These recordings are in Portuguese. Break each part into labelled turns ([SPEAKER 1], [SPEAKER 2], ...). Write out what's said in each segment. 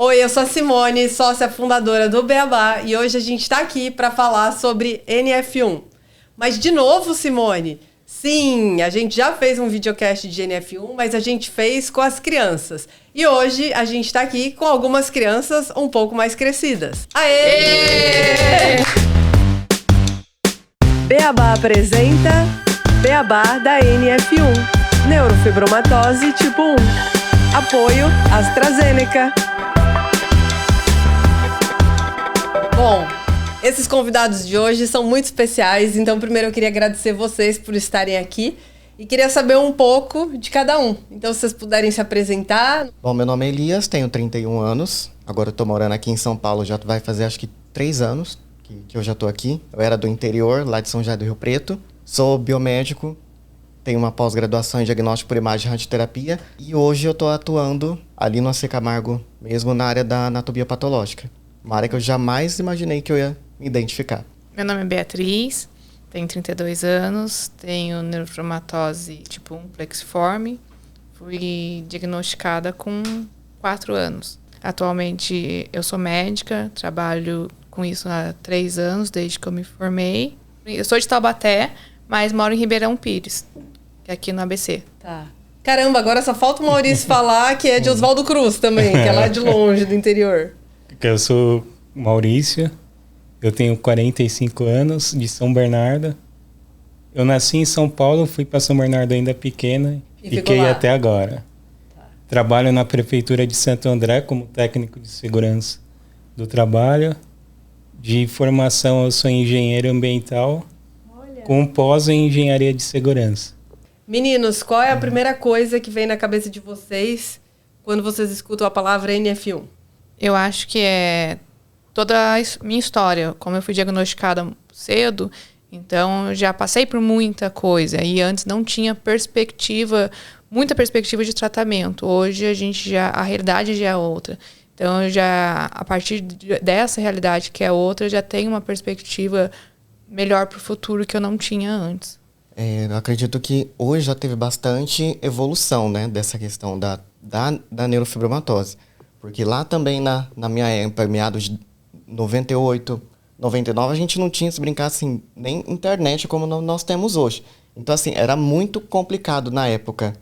[SPEAKER 1] Oi, eu sou a Simone, sócia fundadora do Beabá, e hoje a gente está aqui para falar sobre NF1. Mas de novo, Simone, sim, a gente já fez um videocast de NF1, mas a gente fez com as crianças. E hoje a gente está aqui com algumas crianças um pouco mais crescidas. Aê! Beabá apresenta Beabá da NF1, neurofibromatose tipo 1. Apoio AstraZeneca. Bom, esses convidados de hoje são muito especiais, então primeiro eu queria agradecer vocês por estarem aqui e queria saber um pouco de cada um. Então, se vocês puderem se apresentar.
[SPEAKER 2] Bom, meu nome é Elias, tenho 31 anos, agora eu tô morando aqui em São Paulo, já vai fazer acho que 3 anos que eu já tô aqui. Eu era do interior, lá de São José do Rio Preto, sou biomédico, tenho uma pós-graduação em diagnóstico por imagem e radioterapia e hoje eu tô atuando ali no AC Camargo, mesmo na área da anatomia patológica. Uma área que eu jamais imaginei que eu ia me identificar.
[SPEAKER 3] Meu nome é Beatriz, tenho 32 anos, tenho neurofibromatose tipo 1 plexiforme. Fui diagnosticada com 4 anos. Atualmente eu sou médica, trabalho com isso há 3 anos, desde que eu me formei. Eu sou de Taubaté, mas moro em Ribeirão Pires, que é aqui no ABC.
[SPEAKER 1] Tá. Caramba, agora só falta o Maurício falar que é de Oswaldo Cruz também, que é lá de longe, do interior.
[SPEAKER 4] Eu sou Maurício, eu tenho 45 anos, de São Bernardo. Eu nasci em São Paulo, fui para São Bernardo ainda pequena e fiquei até agora. Tá. Trabalho na Prefeitura de Santo André como técnico de segurança do trabalho. De formação, eu sou engenheiro ambiental. Olha. Com pós em engenharia de segurança.
[SPEAKER 1] Meninos, qual é a primeira coisa que vem na cabeça de vocês quando vocês escutam a palavra NF1?
[SPEAKER 3] Eu acho que é toda a minha história. Como eu fui diagnosticada cedo, então eu já passei por muita coisa. E antes não tinha muita perspectiva de tratamento. Hoje a realidade já é outra. Então a partir dessa realidade que é outra, já tenho uma perspectiva melhor para o futuro que eu não tinha antes.
[SPEAKER 2] Eu acredito que hoje já teve bastante evolução, né, dessa questão da neurofibromatose. Porque lá também, na minha época, meados de 98, 99, a gente não tinha, se brincar assim, nem internet como nós temos hoje. Então, assim, era muito complicado na época.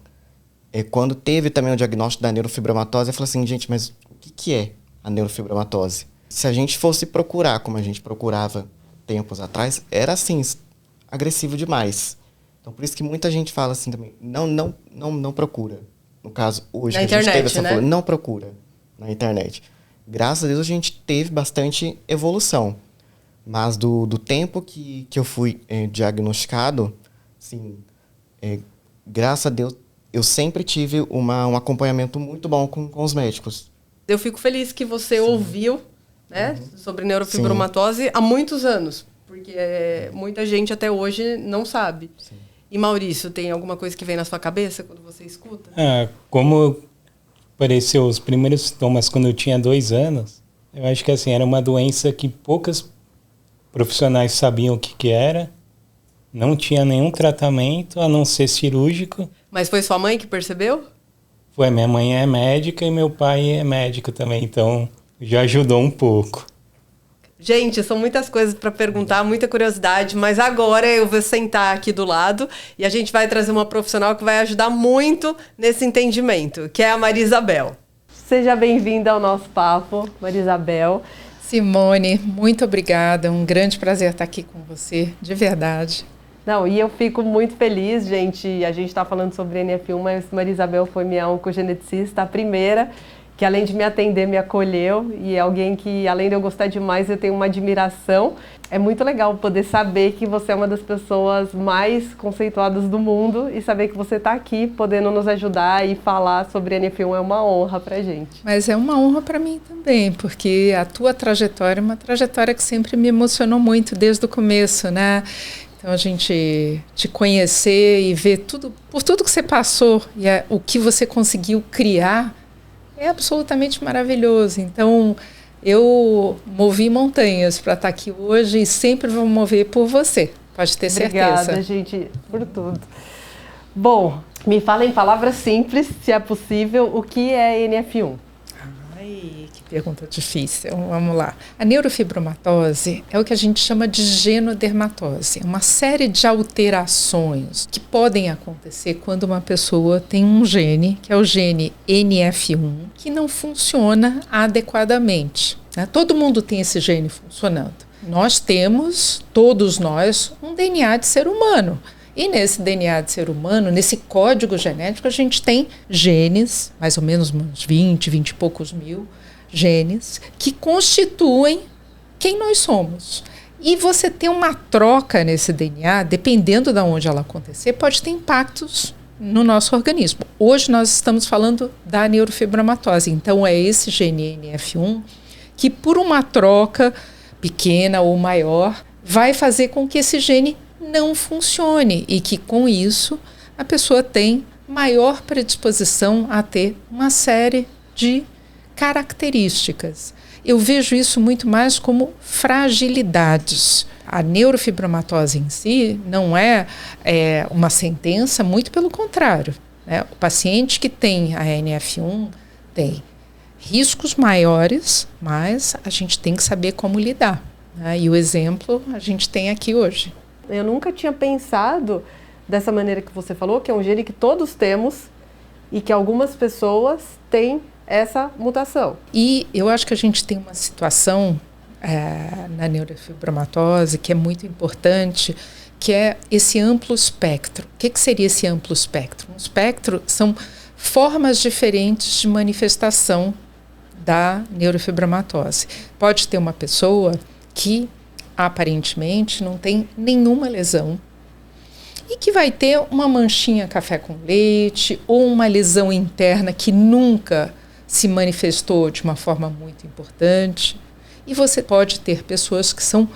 [SPEAKER 2] Quando teve também o diagnóstico da neurofibromatose, eu falei assim, gente, mas o que é a neurofibromatose? Se a gente fosse procurar, como a gente procurava tempos atrás, era, assim, agressivo demais. Então, por isso que muita gente fala assim também, não procura. No caso, hoje,
[SPEAKER 1] na
[SPEAKER 2] que a gente teve essa
[SPEAKER 1] né?
[SPEAKER 2] Não procura na internet. Graças a Deus a gente teve bastante evolução. Mas do tempo que eu fui diagnosticado, assim, graças a Deus, eu sempre tive um acompanhamento muito bom com os médicos.
[SPEAKER 1] Eu fico feliz que você ouviu, né, sobre neurofibromatose há muitos anos. Porque muita gente até hoje não sabe. Sim. E Maurício, tem alguma coisa que vem na sua cabeça quando você escuta?
[SPEAKER 4] Como apareceu os primeiros sintomas quando eu tinha 2 anos, eu acho que assim, era uma doença que poucas profissionais sabiam o que era, não tinha nenhum tratamento, a não ser cirúrgico.
[SPEAKER 1] Mas foi sua mãe que percebeu?
[SPEAKER 4] Foi, minha mãe é médica e meu pai é médico também, então já ajudou um pouco.
[SPEAKER 1] Gente, são muitas coisas para perguntar, muita curiosidade, mas agora eu vou sentar aqui do lado e a gente vai trazer uma profissional que vai ajudar muito nesse entendimento, que é a Maria Isabel. Seja bem-vinda ao nosso papo, Maria Isabel.
[SPEAKER 5] Simone, muito obrigada, um grande prazer estar aqui com você, de verdade.
[SPEAKER 1] Não, e eu fico muito feliz, gente, a gente está falando sobre NF1, mas Maria Isabel foi minha oncogeneticista, a primeira, que além de me atender, me acolheu, e é alguém que, além de eu gostar demais, eu tenho uma admiração. É muito legal poder saber que você é uma das pessoas mais conceituadas do mundo e saber que você está aqui podendo nos ajudar e falar sobre NF1 é uma honra pra gente.
[SPEAKER 5] Mas é uma honra para mim também, porque a tua trajetória é uma trajetória que sempre me emocionou muito desde o começo, né? Então a gente te conhecer e ver por tudo que você passou e o que você conseguiu criar, é absolutamente maravilhoso. Então, eu movi montanhas para estar aqui hoje e sempre vou mover por você, pode ter certeza.
[SPEAKER 1] Obrigada, gente, por tudo. Bom, me fala em palavras simples, se é possível, o que é NF1?
[SPEAKER 5] Ai, que pergunta difícil. Vamos lá. A neurofibromatose é o que a gente chama de genodermatose. É uma série de alterações que podem acontecer quando uma pessoa tem um gene, que é o gene NF1, que não funciona adequadamente. Né? Todo mundo tem esse gene funcionando. Nós temos, todos nós, um DNA de ser humano. E nesse DNA de ser humano, nesse código genético, a gente tem genes, mais ou menos uns 20 e poucos mil genes, que constituem quem nós somos. E você ter uma troca nesse DNA, dependendo de onde ela acontecer, pode ter impactos no nosso organismo. Hoje nós estamos falando da neurofibromatose. Então é esse gene NF1 que, por uma troca pequena ou maior, vai fazer com que esse gene não funcione e que, com isso, a pessoa tem maior predisposição a ter uma série de características. Eu vejo isso muito mais como fragilidades. A neurofibromatose em si não é uma sentença, muito pelo contrário. Né? O paciente que tem a NF1 tem riscos maiores, mas a gente tem que saber como lidar. Né? E o exemplo a gente tem aqui hoje.
[SPEAKER 1] Eu nunca tinha pensado dessa maneira que você falou, que é um gene que todos temos e que algumas pessoas têm essa mutação.
[SPEAKER 5] E eu acho que a gente tem uma situação na neurofibromatose que é muito importante, que é esse amplo espectro. O que seria esse amplo espectro? Um espectro são formas diferentes de manifestação da neurofibromatose. Pode ter uma pessoa que aparentemente não tem nenhuma lesão e que vai ter uma manchinha café com leite ou uma lesão interna que nunca se manifestou de uma forma muito importante. E você pode ter pessoas que são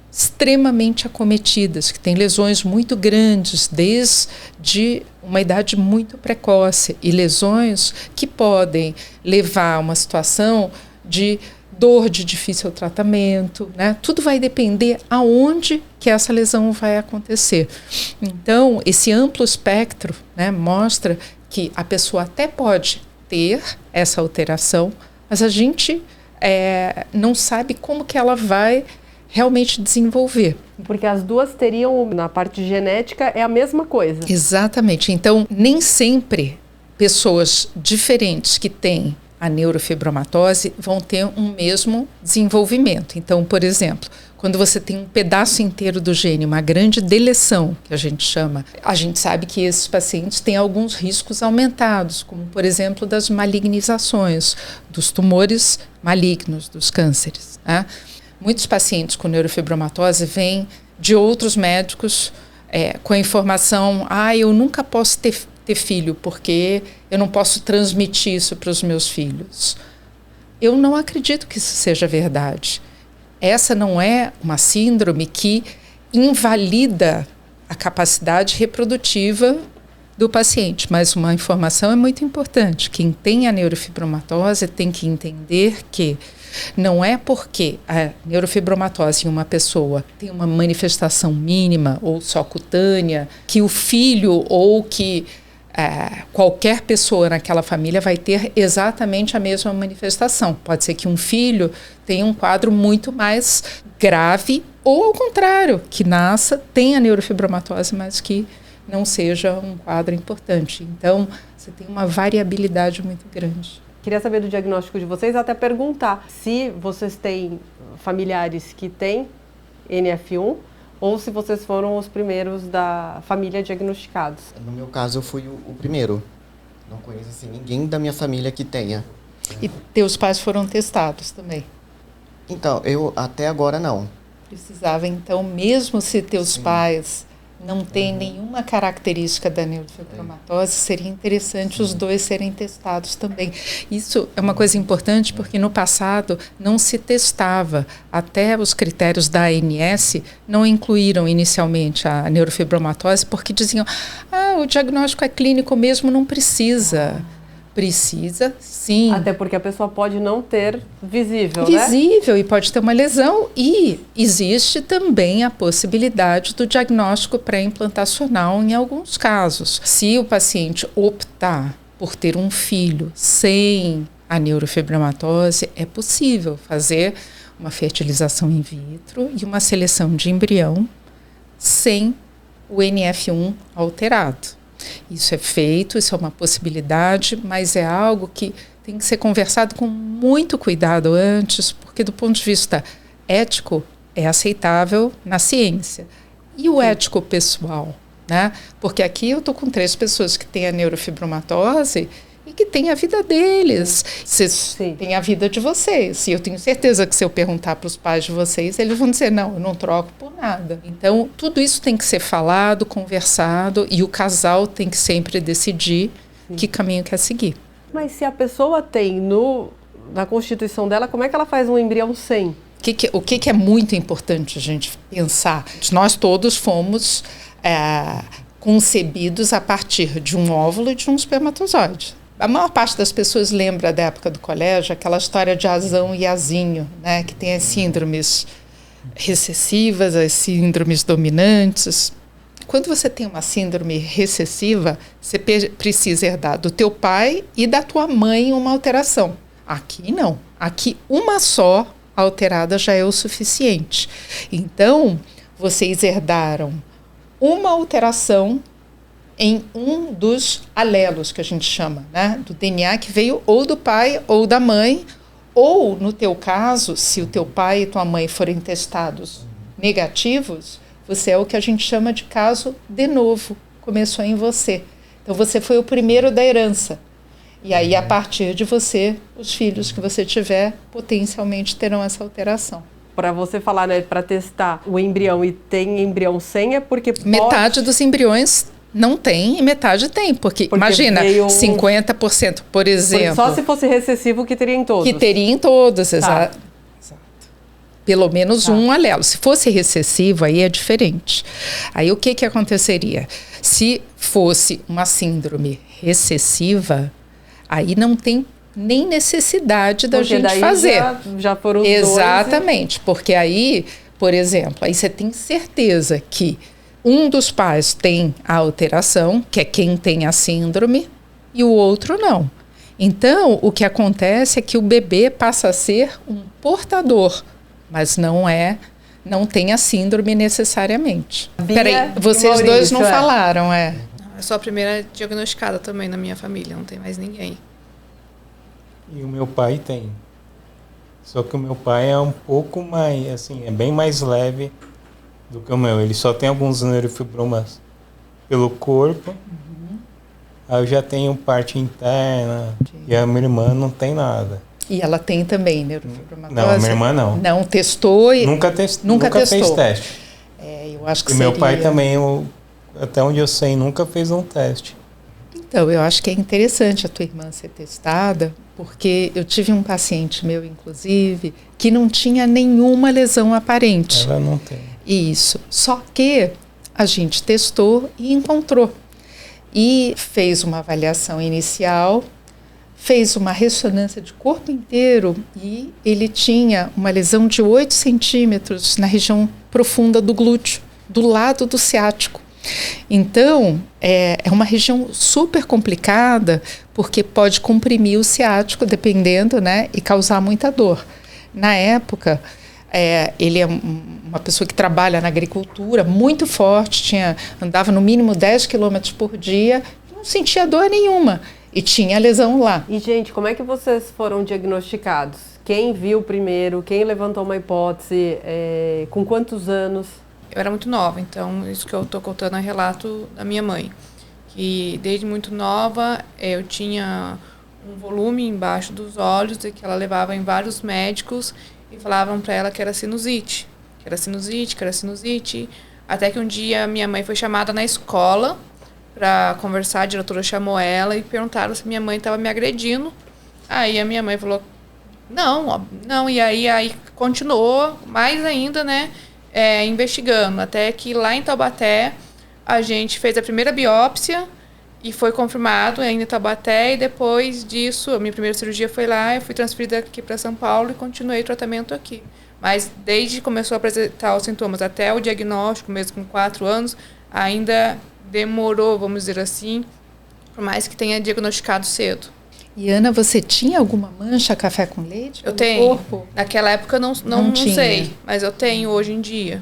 [SPEAKER 5] extremamente acometidas, que têm lesões muito grandes desde uma idade muito precoce e lesões que podem levar a uma situação de dor de difícil tratamento, né? Tudo vai depender aonde que essa lesão vai acontecer. Então, esse amplo espectro, né, mostra que a pessoa até pode ter essa alteração, mas a gente não sabe como que ela vai realmente desenvolver.
[SPEAKER 1] Porque as duas teriam, na parte genética, é a mesma coisa.
[SPEAKER 5] Exatamente. Então, nem sempre pessoas diferentes que têm a neurofibromatose vão ter um mesmo desenvolvimento. Então, por exemplo, quando você tem um pedaço inteiro do gene, uma grande deleção, que a gente chama, a gente sabe que esses pacientes têm alguns riscos aumentados, como, por exemplo, das malignizações, dos tumores malignos, dos cânceres. Né? Muitos pacientes com neurofibromatose vêm de outros médicos com a informação, eu nunca posso ter filho, porque eu não posso transmitir isso para os meus filhos. Eu não acredito que isso seja verdade. Essa não é uma síndrome que invalida a capacidade reprodutiva do paciente, mas uma informação é muito importante. Quem tem a neurofibromatose tem que entender que não é porque a neurofibromatose em uma pessoa tem uma manifestação mínima ou só cutânea que o filho ou que qualquer pessoa naquela família vai ter exatamente a mesma manifestação. Pode ser que um filho tenha um quadro muito mais grave ou, ao contrário, que nasça, tenha neurofibromatose, mas que não seja um quadro importante. Então, você tem uma variabilidade muito grande.
[SPEAKER 1] Queria saber do diagnóstico de vocês, até perguntar se vocês têm familiares que têm NF1 ou se vocês foram os primeiros da família diagnosticados.
[SPEAKER 2] No meu caso, eu fui o primeiro. Não conheço assim, ninguém da minha família que tenha.
[SPEAKER 5] E teus pais foram testados também?
[SPEAKER 2] Então, eu até agora não.
[SPEAKER 5] Precisava, então, mesmo se teus pais não têm nenhuma característica da neurofibromatose, seria interessante os dois serem testados também. Isso é uma coisa importante porque no passado não se testava. Até os critérios da ANS não incluíram inicialmente a neurofibromatose porque diziam, o diagnóstico é clínico mesmo, não precisa. Precisa, sim.
[SPEAKER 1] Até porque a pessoa pode não ter visível,
[SPEAKER 5] visível, né? E pode ter uma lesão. E existe também a possibilidade do diagnóstico pré-implantacional em alguns casos. Se o paciente optar por ter um filho sem a neurofibromatose, é possível fazer uma fertilização in vitro e uma seleção de embrião sem o NF1 alterado. Isso é feito, isso é uma possibilidade, mas é algo que tem que ser conversado com muito cuidado antes, porque do ponto de vista ético é aceitável na ciência. E o ético pessoal, né? Porque aqui eu estou com 3 pessoas que têm a neurofibromatose e que têm a vida deles. Vocês têm a vida de vocês. E eu tenho certeza que se eu perguntar para os pais de vocês, eles vão dizer, não, eu não troco por nada. Então, tudo isso tem que ser falado, conversado, e o casal tem que sempre decidir que caminho quer seguir.
[SPEAKER 1] Mas se a pessoa tem na constituição dela, como é que ela faz um embrião sem?
[SPEAKER 5] O que é muito importante a gente pensar? Nós todos fomos concebidos a partir de um óvulo e de um espermatozoide. A maior parte das pessoas lembra da época do colégio, aquela história de Azão e Azinho, né, que tem as síndromes recessivas, as síndromes dominantes. Quando você tem uma síndrome recessiva, você precisa herdar do teu pai e da tua mãe uma alteração. Aqui não. Aqui uma só alterada já é o suficiente. Então, vocês herdaram uma alteração em um dos alelos, que a gente chama, né, do DNA, que veio ou do pai ou da mãe, ou, no teu caso, se o teu pai e tua mãe forem testados negativos, você é o que a gente chama de caso de novo, começou em você. Então, você foi o primeiro da herança. E aí, a partir de você, os filhos que você tiver, potencialmente terão essa alteração.
[SPEAKER 1] Para você falar, né, para testar o embrião e tem embrião sem, é porque
[SPEAKER 5] metade dos embriões não tem e metade tem, porque imagina, 50%, por exemplo.
[SPEAKER 1] Só se fosse recessivo que teria em todos.
[SPEAKER 5] Que teria em todos, exato. Pelo menos um alelo. Se fosse recessivo, aí é diferente. Aí o que aconteceria? Se fosse uma síndrome recessiva, aí não tem nem necessidade da gente fazer.
[SPEAKER 1] Já foram os
[SPEAKER 5] exatamente, porque aí, por exemplo, aí você tem certeza que um dos pais tem a alteração, que é quem tem a síndrome, e o outro não. Então, o que acontece é que o bebê passa a ser um portador, mas não tem a síndrome necessariamente. Peraí, vocês dois não falaram,
[SPEAKER 3] Eu sou a primeira diagnosticada também na minha família, não tem mais ninguém.
[SPEAKER 4] E o meu pai tem. Só que o meu pai é um pouco mais, assim, é bem mais leve do que o meu. Ele só tem alguns neurofibromas pelo corpo. Aí eu já tenho parte interna. E a minha irmã não tem nada.
[SPEAKER 5] E ela tem também neurofibromatose?
[SPEAKER 4] Não, a minha irmã não.
[SPEAKER 5] Não testou?
[SPEAKER 4] Nunca fez teste.
[SPEAKER 5] Eu acho que
[SPEAKER 4] e meu pai também, até onde eu sei, nunca fez um teste.
[SPEAKER 5] Então, eu acho que é interessante a tua irmã ser testada, porque eu tive um paciente meu, inclusive, que não tinha nenhuma lesão aparente.
[SPEAKER 4] Ela não tem.
[SPEAKER 5] Isso. Só que a gente testou e encontrou. E fez uma avaliação inicial, fez uma ressonância de corpo inteiro e ele tinha uma lesão de 8 centímetros na região profunda do glúteo, do lado do ciático. Então, é uma região super complicada, porque pode comprimir o ciático, dependendo, né, e causar muita dor. Na época, ele é uma pessoa que trabalha na agricultura, muito forte, andava no mínimo 10 quilômetros por dia, não sentia dor nenhuma, e tinha lesão lá.
[SPEAKER 1] E, gente, como é que vocês foram diagnosticados? Quem viu primeiro? Quem levantou uma hipótese? Com quantos anos?
[SPEAKER 3] Eu era muito nova, então isso que eu estou contando é relato da minha mãe. Que desde muito nova eu tinha um volume embaixo dos olhos e que ela levava em vários médicos e falavam para ela que era sinusite. Que era sinusite. Até que um dia minha mãe foi chamada na escola para conversar, a diretora chamou ela e perguntaram se minha mãe estava me agredindo. Aí a minha mãe falou, não. E aí continuou mais ainda, né? Investigando, até que lá em Taubaté a gente fez a primeira biópsia e foi confirmado ainda em Taubaté, e depois disso, a minha primeira cirurgia foi lá, eu fui transferida aqui para São Paulo e continuei o tratamento aqui. Mas desde que começou a apresentar os sintomas até o diagnóstico, mesmo com 4 anos, ainda demorou, vamos dizer assim, por mais que tenha diagnosticado cedo.
[SPEAKER 5] E Ana, você tinha alguma mancha café com leite?
[SPEAKER 3] Eu tenho.
[SPEAKER 5] Corpo?
[SPEAKER 3] Naquela época eu não sei, mas eu tenho hoje em dia.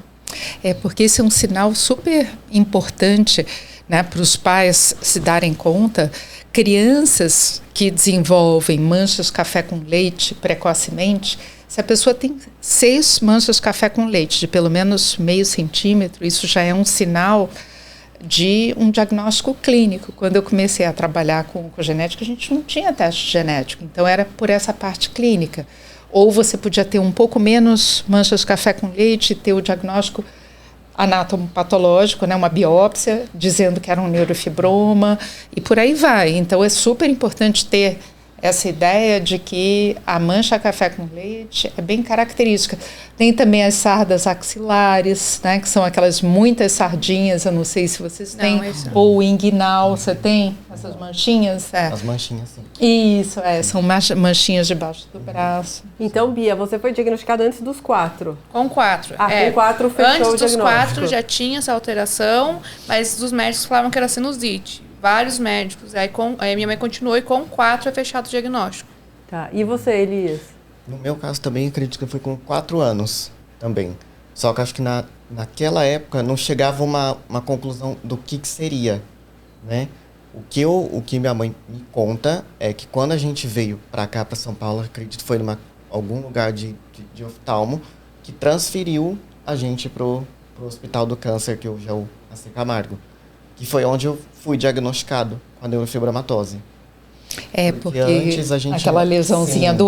[SPEAKER 5] É porque esse é um sinal super importante, né, para os pais se darem conta. Crianças que desenvolvem manchas café com leite precocemente, se a pessoa tem 6 manchas café com leite de pelo menos meio centímetro, isso já é um sinal de um diagnóstico clínico. Quando eu comecei a trabalhar com genética, a gente não tinha teste genético, então era por essa parte clínica. Ou você podia ter um pouco menos manchas de café com leite e ter o diagnóstico anatomopatológico, né, uma biópsia, dizendo que era um neurofibroma, e por aí vai. Então é super importante ter essa ideia de que a mancha café com leite é bem característica. Tem também as sardas axilares, né, que são aquelas muitas sardinhas, eu não sei se vocês têm, ou o inguinal, você tem essas manchinhas? É.
[SPEAKER 2] As manchinhas, sim.
[SPEAKER 5] Isso, são manchinhas debaixo do braço.
[SPEAKER 1] Então, Bia, você foi diagnosticada antes dos 4?
[SPEAKER 3] Com 4.
[SPEAKER 1] Com 4 fechou
[SPEAKER 3] antes
[SPEAKER 1] o
[SPEAKER 3] dos
[SPEAKER 1] diagnóstico.
[SPEAKER 3] 4 já tinha essa alteração, mas os médicos falavam que era sinusite. Vários médicos. Aí minha mãe continuou e com 4 é fechado o diagnóstico.
[SPEAKER 1] Tá. E você, Elias?
[SPEAKER 2] No meu caso também, acredito que foi com 4 anos também. Só que acho que naquela época não chegava uma conclusão do que seria, né? O que minha mãe me conta é que quando a gente veio para cá, para São Paulo, acredito que foi em algum lugar de oftalmo, que transferiu a gente pro Hospital do Câncer, que hoje é o AC Camargo, que foi onde eu fui diagnosticado com a neurofibromatose.
[SPEAKER 5] Porque
[SPEAKER 2] antes a gente
[SPEAKER 5] aquela lesãozinha do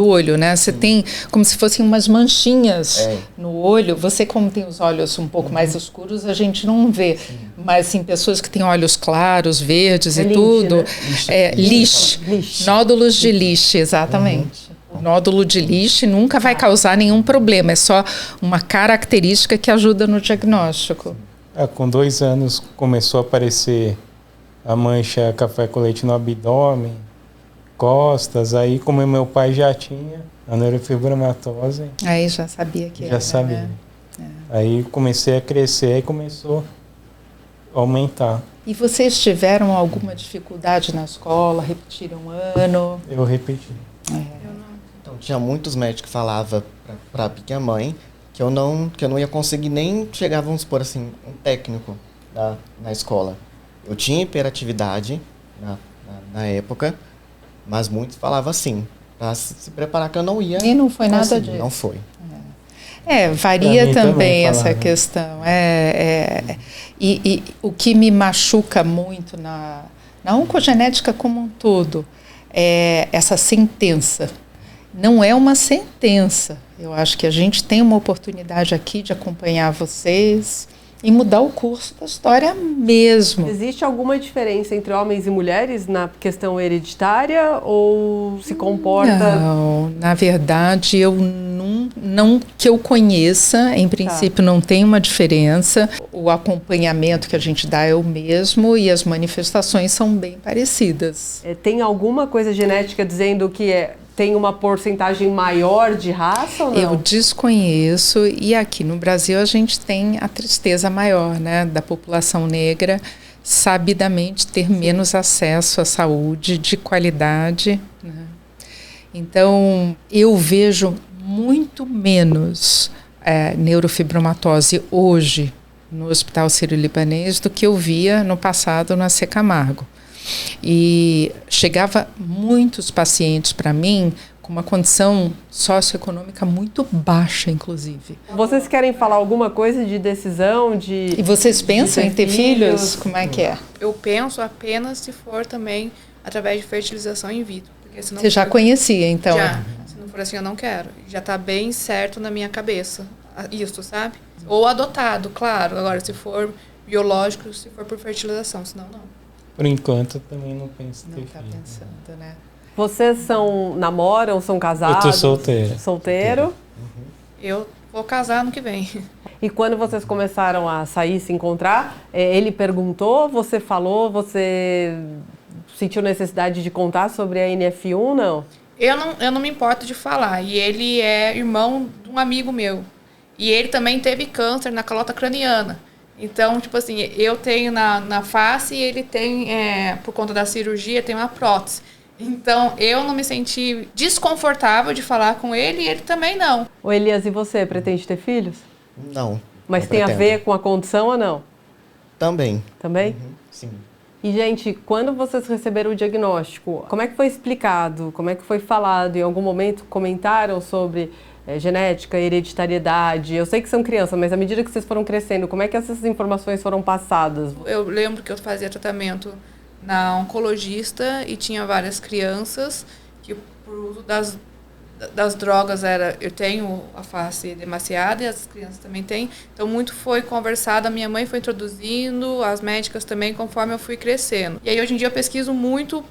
[SPEAKER 5] olho, né? Você tem como se fossem umas manchinhas no olho. Você, como tem os olhos um pouco mais escuros, a gente não vê. Sim. Mas, assim, pessoas que têm olhos claros, verdes e tudo...
[SPEAKER 1] Né?
[SPEAKER 5] Lixe. Nódulos de lixe, exatamente. O nódulo de lixe nunca vai causar nenhum problema. É só uma característica que ajuda no diagnóstico.
[SPEAKER 4] Com 2 anos começou a aparecer a mancha café com leite no abdômen, costas. Aí, como meu pai já tinha a neurofibromatose...
[SPEAKER 5] Aí já sabia que era,
[SPEAKER 4] já sabia.
[SPEAKER 5] Né?
[SPEAKER 4] Aí comecei a crescer e começou a aumentar.
[SPEAKER 5] E vocês tiveram alguma dificuldade na escola? Repetiram um ano?
[SPEAKER 4] Eu repeti.
[SPEAKER 2] Então, tinha muitos médicos que falavam para minha mãe que eu não ia conseguir nem chegar, vamos supor assim, um técnico na escola. Eu tinha hiperatividade na época, mas muitos falavam assim, para se preparar que eu não ia.
[SPEAKER 5] E não foi nada disso.
[SPEAKER 2] Não foi.
[SPEAKER 5] Varia também essa questão. E o que me machuca muito na oncogenética como um todo é essa sentença. Não é uma sentença. Eu acho que a gente tem uma oportunidade aqui de acompanhar vocês e mudar o curso da história mesmo.
[SPEAKER 1] Existe alguma diferença entre homens e mulheres na questão hereditária ou se comporta...
[SPEAKER 5] Não, na verdade, eu não que eu conheça, em princípio não tem uma diferença. O acompanhamento que a gente dá é o mesmo e as manifestações são bem parecidas.
[SPEAKER 1] Tem alguma coisa genética dizendo que tem uma porcentagem maior de raça ou não?
[SPEAKER 5] Eu desconheço, e aqui no Brasil a gente tem a tristeza maior, né, da população negra sabidamente ter menos acesso à saúde de qualidade, né? Então, eu vejo muito menos neurofibromatose hoje no Hospital Sírio-Libanês do que eu via no passado no AC Camargo. E chegava muitos pacientes para mim com uma condição socioeconômica muito baixa, inclusive.
[SPEAKER 1] Vocês querem falar alguma coisa de decisão?
[SPEAKER 5] E vocês pensam em ter filhos? Como é que é?
[SPEAKER 3] Eu penso apenas se for também através de fertilização in vitro. Porque se não
[SPEAKER 5] Você já conhecia, então?
[SPEAKER 3] Já. Se não for assim, eu não quero. Já está bem certo na minha cabeça isso, sabe? Ou adotado, claro. Agora, se for biológico, se for por fertilização, senão não.
[SPEAKER 4] Por enquanto, eu também não penso em ter
[SPEAKER 5] filho. Não está pensando, né?
[SPEAKER 1] Vocês namoram, são casados?
[SPEAKER 4] Eu tô solteiro.
[SPEAKER 1] Solteiro?
[SPEAKER 2] Uhum.
[SPEAKER 3] Eu vou casar ano que vem.
[SPEAKER 1] E quando vocês começaram a sair, se encontrar, ele perguntou, você falou, você sentiu necessidade de contar sobre a NF1, não?
[SPEAKER 3] Eu não me importo de falar. E ele é irmão de um amigo meu. E ele também teve câncer na calota craniana. Então, tipo assim, eu tenho na face e ele tem, por conta da cirurgia, tem uma prótese. Então, eu não me senti desconfortável de falar com ele e ele também não.
[SPEAKER 1] Ô Elias, e você, pretende ter filhos?
[SPEAKER 2] Não.
[SPEAKER 1] Mas
[SPEAKER 2] não
[SPEAKER 1] tem
[SPEAKER 2] pretendo.
[SPEAKER 1] a ver com a condição ou não?
[SPEAKER 2] Também.
[SPEAKER 1] Também?
[SPEAKER 2] Sim.
[SPEAKER 1] E, gente, quando vocês receberam o diagnóstico, como é que foi explicado? Como é que foi falado? Em algum momento comentaram sobre genética, hereditariedade? Eu sei que são crianças, mas à medida que vocês foram crescendo, como é que essas informações foram passadas?
[SPEAKER 3] Eu lembro que eu fazia tratamento na oncologista e tinha várias crianças que, por uso das drogas, eu tenho a face demasiada e as crianças também têm. Então, muito foi conversado, a minha mãe foi introduzindo, as médicas também, conforme eu fui crescendo. E aí, hoje em dia, eu pesquiso muito,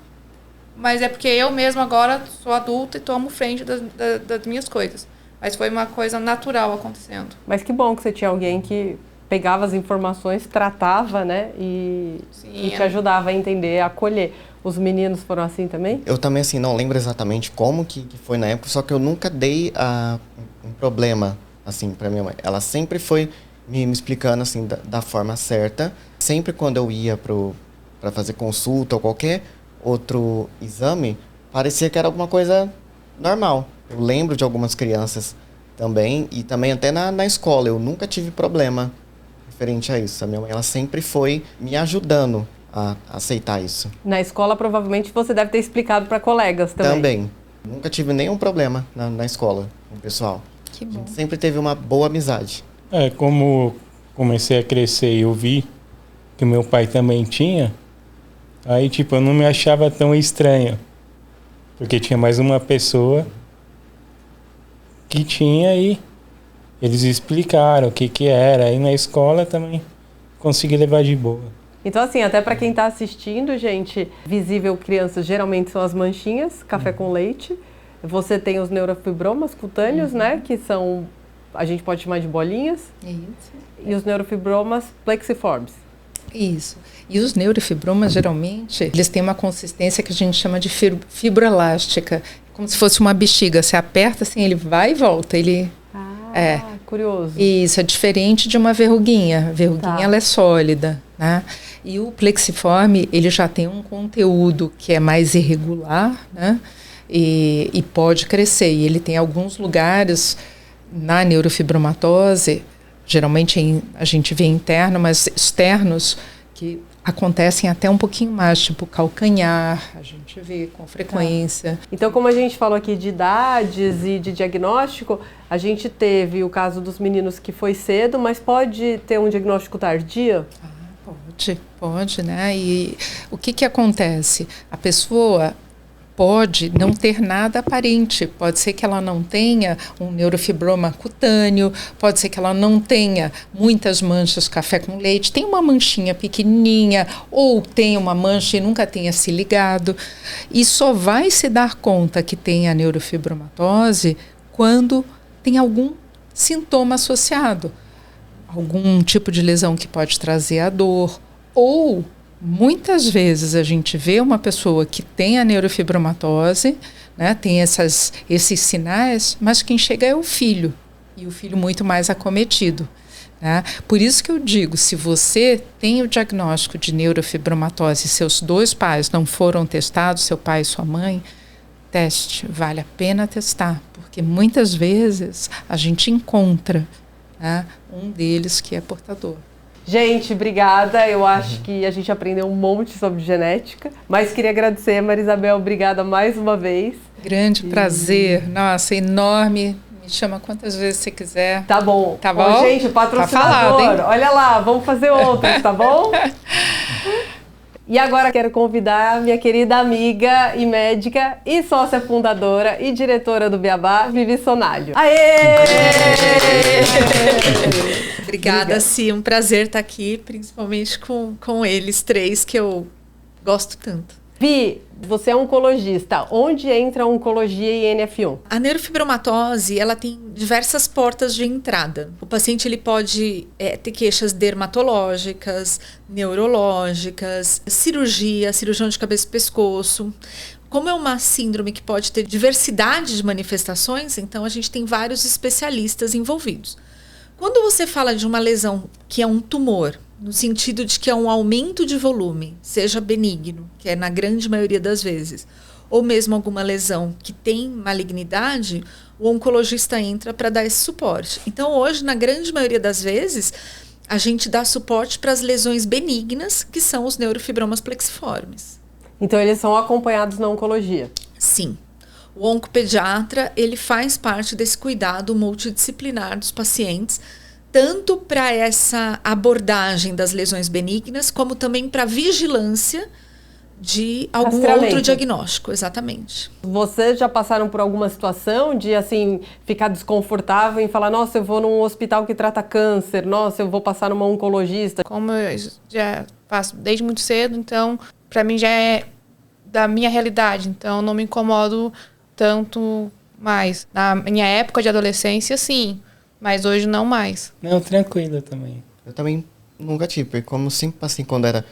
[SPEAKER 3] mas é porque eu mesma agora sou adulta e tomo frente das minhas coisas. Mas foi uma coisa natural acontecendo.
[SPEAKER 1] Mas que bom que você tinha alguém que pegava as informações, tratava, né? E te ajudava a entender, a acolher. Os meninos foram assim também?
[SPEAKER 2] Eu também, assim, não lembro exatamente como que foi na época, só que eu nunca dei um problema, assim, pra minha mãe. Ela sempre foi me explicando, assim, da forma certa. Sempre quando eu ia pra fazer consulta ou qualquer outro exame, parecia que era alguma coisa normal. Eu lembro de algumas crianças também, e também até na escola, eu nunca tive problema referente a isso. A minha mãe, ela sempre foi me ajudando a aceitar isso.
[SPEAKER 1] Na escola, provavelmente, você deve ter explicado para colegas também.
[SPEAKER 2] Também. Nunca tive nenhum problema na escola com o pessoal.
[SPEAKER 5] Que bom.
[SPEAKER 2] A gente sempre teve uma boa amizade.
[SPEAKER 4] Como comecei a crescer e eu vi que meu pai também tinha, aí, tipo, eu não me achava tão estranho. Porque tinha mais uma pessoa que tinha e eles explicaram o que era. Aí na escola também consegui levar de boa.
[SPEAKER 1] Então, assim, até para quem está assistindo, gente, visível crianças geralmente são as manchinhas, café com leite. Você tem os neurofibromas cutâneos, né? Que são, a gente pode chamar de bolinhas.
[SPEAKER 5] Isso.
[SPEAKER 1] E os neurofibromas plexiformes.
[SPEAKER 5] Isso. E os neurofibromas, geralmente, eles têm uma consistência que a gente chama de fibroelástica. Como se fosse uma bexiga. Você aperta assim, ele vai e volta.
[SPEAKER 1] Curioso.
[SPEAKER 5] Isso, é diferente de uma verruguinha. A verruguinha, ela é sólida, né? E o plexiforme, ele já tem um conteúdo que é mais irregular, né? E pode crescer. E ele tem alguns lugares na neurofibromatose, geralmente a gente vê interno, mas externos, que acontecem até um pouquinho mais, tipo calcanhar, a gente vê com frequência.
[SPEAKER 1] Então, como a gente falou aqui de idades e de diagnóstico, a gente teve o caso dos meninos que foi cedo, mas pode ter um diagnóstico tardio?
[SPEAKER 5] Pode, né? E o que acontece? A pessoa pode não ter nada aparente, pode ser que ela não tenha um neurofibroma cutâneo, pode ser que ela não tenha muitas manchas café com leite, tem uma manchinha pequenininha ou tem uma mancha e nunca tenha se ligado, e só vai se dar conta que tem a neurofibromatose quando tem algum sintoma associado, algum tipo de lesão que pode trazer a dor, ou muitas vezes a gente vê uma pessoa que tem a neurofibromatose, né, tem esses sinais, mas quem chega é o filho, e o filho muito mais acometido. Né? Por isso que eu digo, se você tem o diagnóstico de neurofibromatose e seus dois pais não foram testados, seu pai e sua mãe, teste, vale a pena testar, porque muitas vezes a gente encontra, né, um deles que é portador.
[SPEAKER 1] Gente, obrigada. Eu acho que a gente aprendeu um monte sobre genética, mas queria agradecer, Marisabel, obrigada mais uma vez.
[SPEAKER 5] Grande prazer, nossa, enorme. Me chama quantas vezes você quiser.
[SPEAKER 1] Tá bom.
[SPEAKER 5] Tá bom?
[SPEAKER 1] Ô, gente, patrocinador,
[SPEAKER 5] tá falado,
[SPEAKER 1] olha lá, vamos fazer outros, tá bom? E agora quero convidar minha querida amiga e médica e sócia fundadora e diretora do Beabá, Vivi Sonalho. Aê!
[SPEAKER 6] Obrigada, Si. Um prazer estar aqui, principalmente com eles três, que eu gosto tanto.
[SPEAKER 1] Vi, você é oncologista. Onde entra a oncologia e NF1?
[SPEAKER 6] A neurofibromatose, ela tem diversas portas de entrada. O paciente ele pode ter queixas dermatológicas, neurológicas, cirurgião de cabeça e pescoço. Como é uma síndrome que pode ter diversidade de manifestações, então a gente tem vários especialistas envolvidos. Quando você fala de uma lesão que é um tumor, no sentido de que é um aumento de volume, seja benigno, que é na grande maioria das vezes, ou mesmo alguma lesão que tem malignidade, o oncologista entra para dar esse suporte. Então, hoje, na grande maioria das vezes, a gente dá suporte para as lesões benignas, que são os neurofibromas plexiformes.
[SPEAKER 1] Então, eles são acompanhados na oncologia?
[SPEAKER 6] Sim. O oncopediatra, ele faz parte desse cuidado multidisciplinar dos pacientes, tanto para essa abordagem das lesões benignas, como também para vigilância de algum outro diagnóstico, exatamente.
[SPEAKER 1] Vocês já passaram por alguma situação de, assim, ficar desconfortável em falar, nossa, eu vou num hospital que trata câncer, nossa, eu vou passar numa oncologista?
[SPEAKER 3] Como eu já faço desde muito cedo, então, para mim já é da minha realidade, então não me incomodo tanto mais. Na minha época de adolescência, sim, mas hoje não mais.
[SPEAKER 4] Não, tranquilo também.
[SPEAKER 2] Eu também nunca tive, porque como sempre, assim, quando era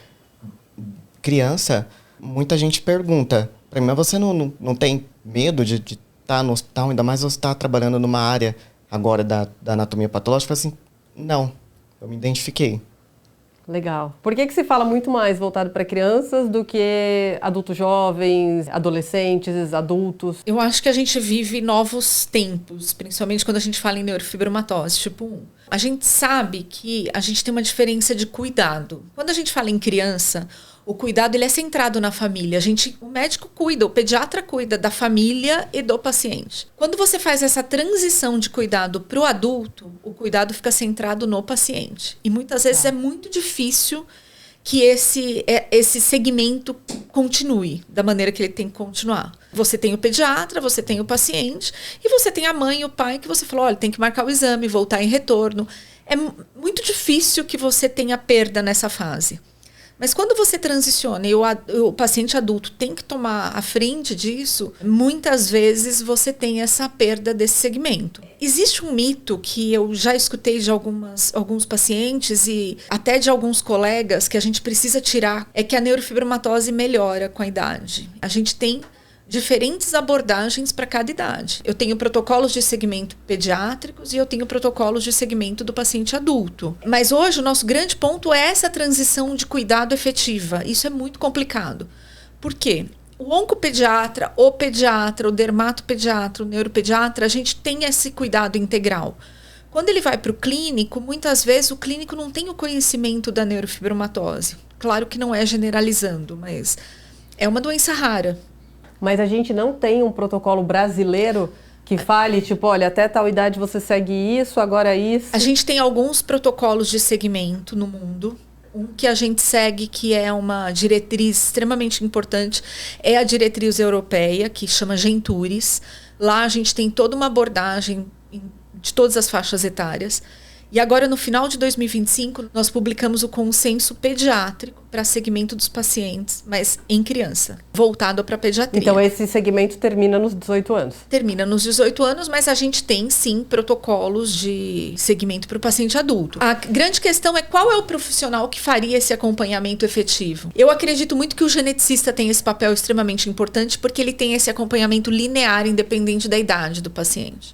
[SPEAKER 2] criança, muita gente pergunta pra mim, mas você não tem medo de estar no hospital, ainda mais você estar trabalhando numa área agora da anatomia patológica? Eu falei assim, não, eu me identifiquei.
[SPEAKER 1] Legal. Por que se fala muito mais voltado para crianças do que adultos jovens, adolescentes, adultos?
[SPEAKER 6] Eu acho que a gente vive novos tempos, principalmente quando a gente fala em neurofibromatose tipo 1. A gente sabe que a gente tem uma diferença de cuidado. Quando a gente fala em criança, o cuidado ele é centrado na família. O médico cuida, o pediatra cuida da família e do paciente. Quando você faz essa transição de cuidado para o adulto, o cuidado fica centrado no paciente. E muitas vezes é muito difícil que esse segmento continue da maneira que ele tem que continuar. Você tem o pediatra, você tem o paciente e você tem a mãe e o pai que você falou, olha, tem que marcar o exame, voltar em retorno. É muito difícil que você tenha perda nessa fase. Mas quando você transiciona e o paciente adulto tem que tomar a frente disso, muitas vezes você tem essa perda desse segmento. Existe um mito que eu já escutei de alguns pacientes e até de alguns colegas que a gente precisa tirar, é que a neurofibromatose melhora com a idade. A gente tem diferentes abordagens para cada idade. Eu tenho protocolos de segmento pediátricos e eu tenho protocolos de segmento do paciente adulto. Mas hoje o nosso grande ponto é essa transição de cuidado efetiva. Isso é muito complicado. Por quê? O oncopediatra, o pediatra, o dermatopediatra, o neuropediatra, a gente tem esse cuidado integral. Quando ele vai para o clínico, muitas vezes o clínico não tem o conhecimento da neurofibromatose. Claro que não é generalizando, mas é uma doença rara.
[SPEAKER 1] Mas a gente não tem um protocolo brasileiro que fale, tipo, olha, até tal idade você segue isso, agora isso.
[SPEAKER 6] A gente tem alguns protocolos de segmento no mundo. Um que a gente segue, que é uma diretriz extremamente importante, é a diretriz europeia, que chama Gentures. Lá a gente tem toda uma abordagem de todas as faixas etárias. E agora, no final de 2025, nós publicamos o consenso pediátrico para segmento dos pacientes, mas em criança, voltado para a pediatria.
[SPEAKER 1] Então, esse segmento termina nos 18 anos?
[SPEAKER 6] Termina nos 18 anos, mas a gente tem, sim, protocolos de segmento para o paciente adulto. A grande questão é qual é o profissional que faria esse acompanhamento efetivo. Eu acredito muito que o geneticista tem esse papel extremamente importante, porque ele tem esse acompanhamento linear, independente da idade do paciente.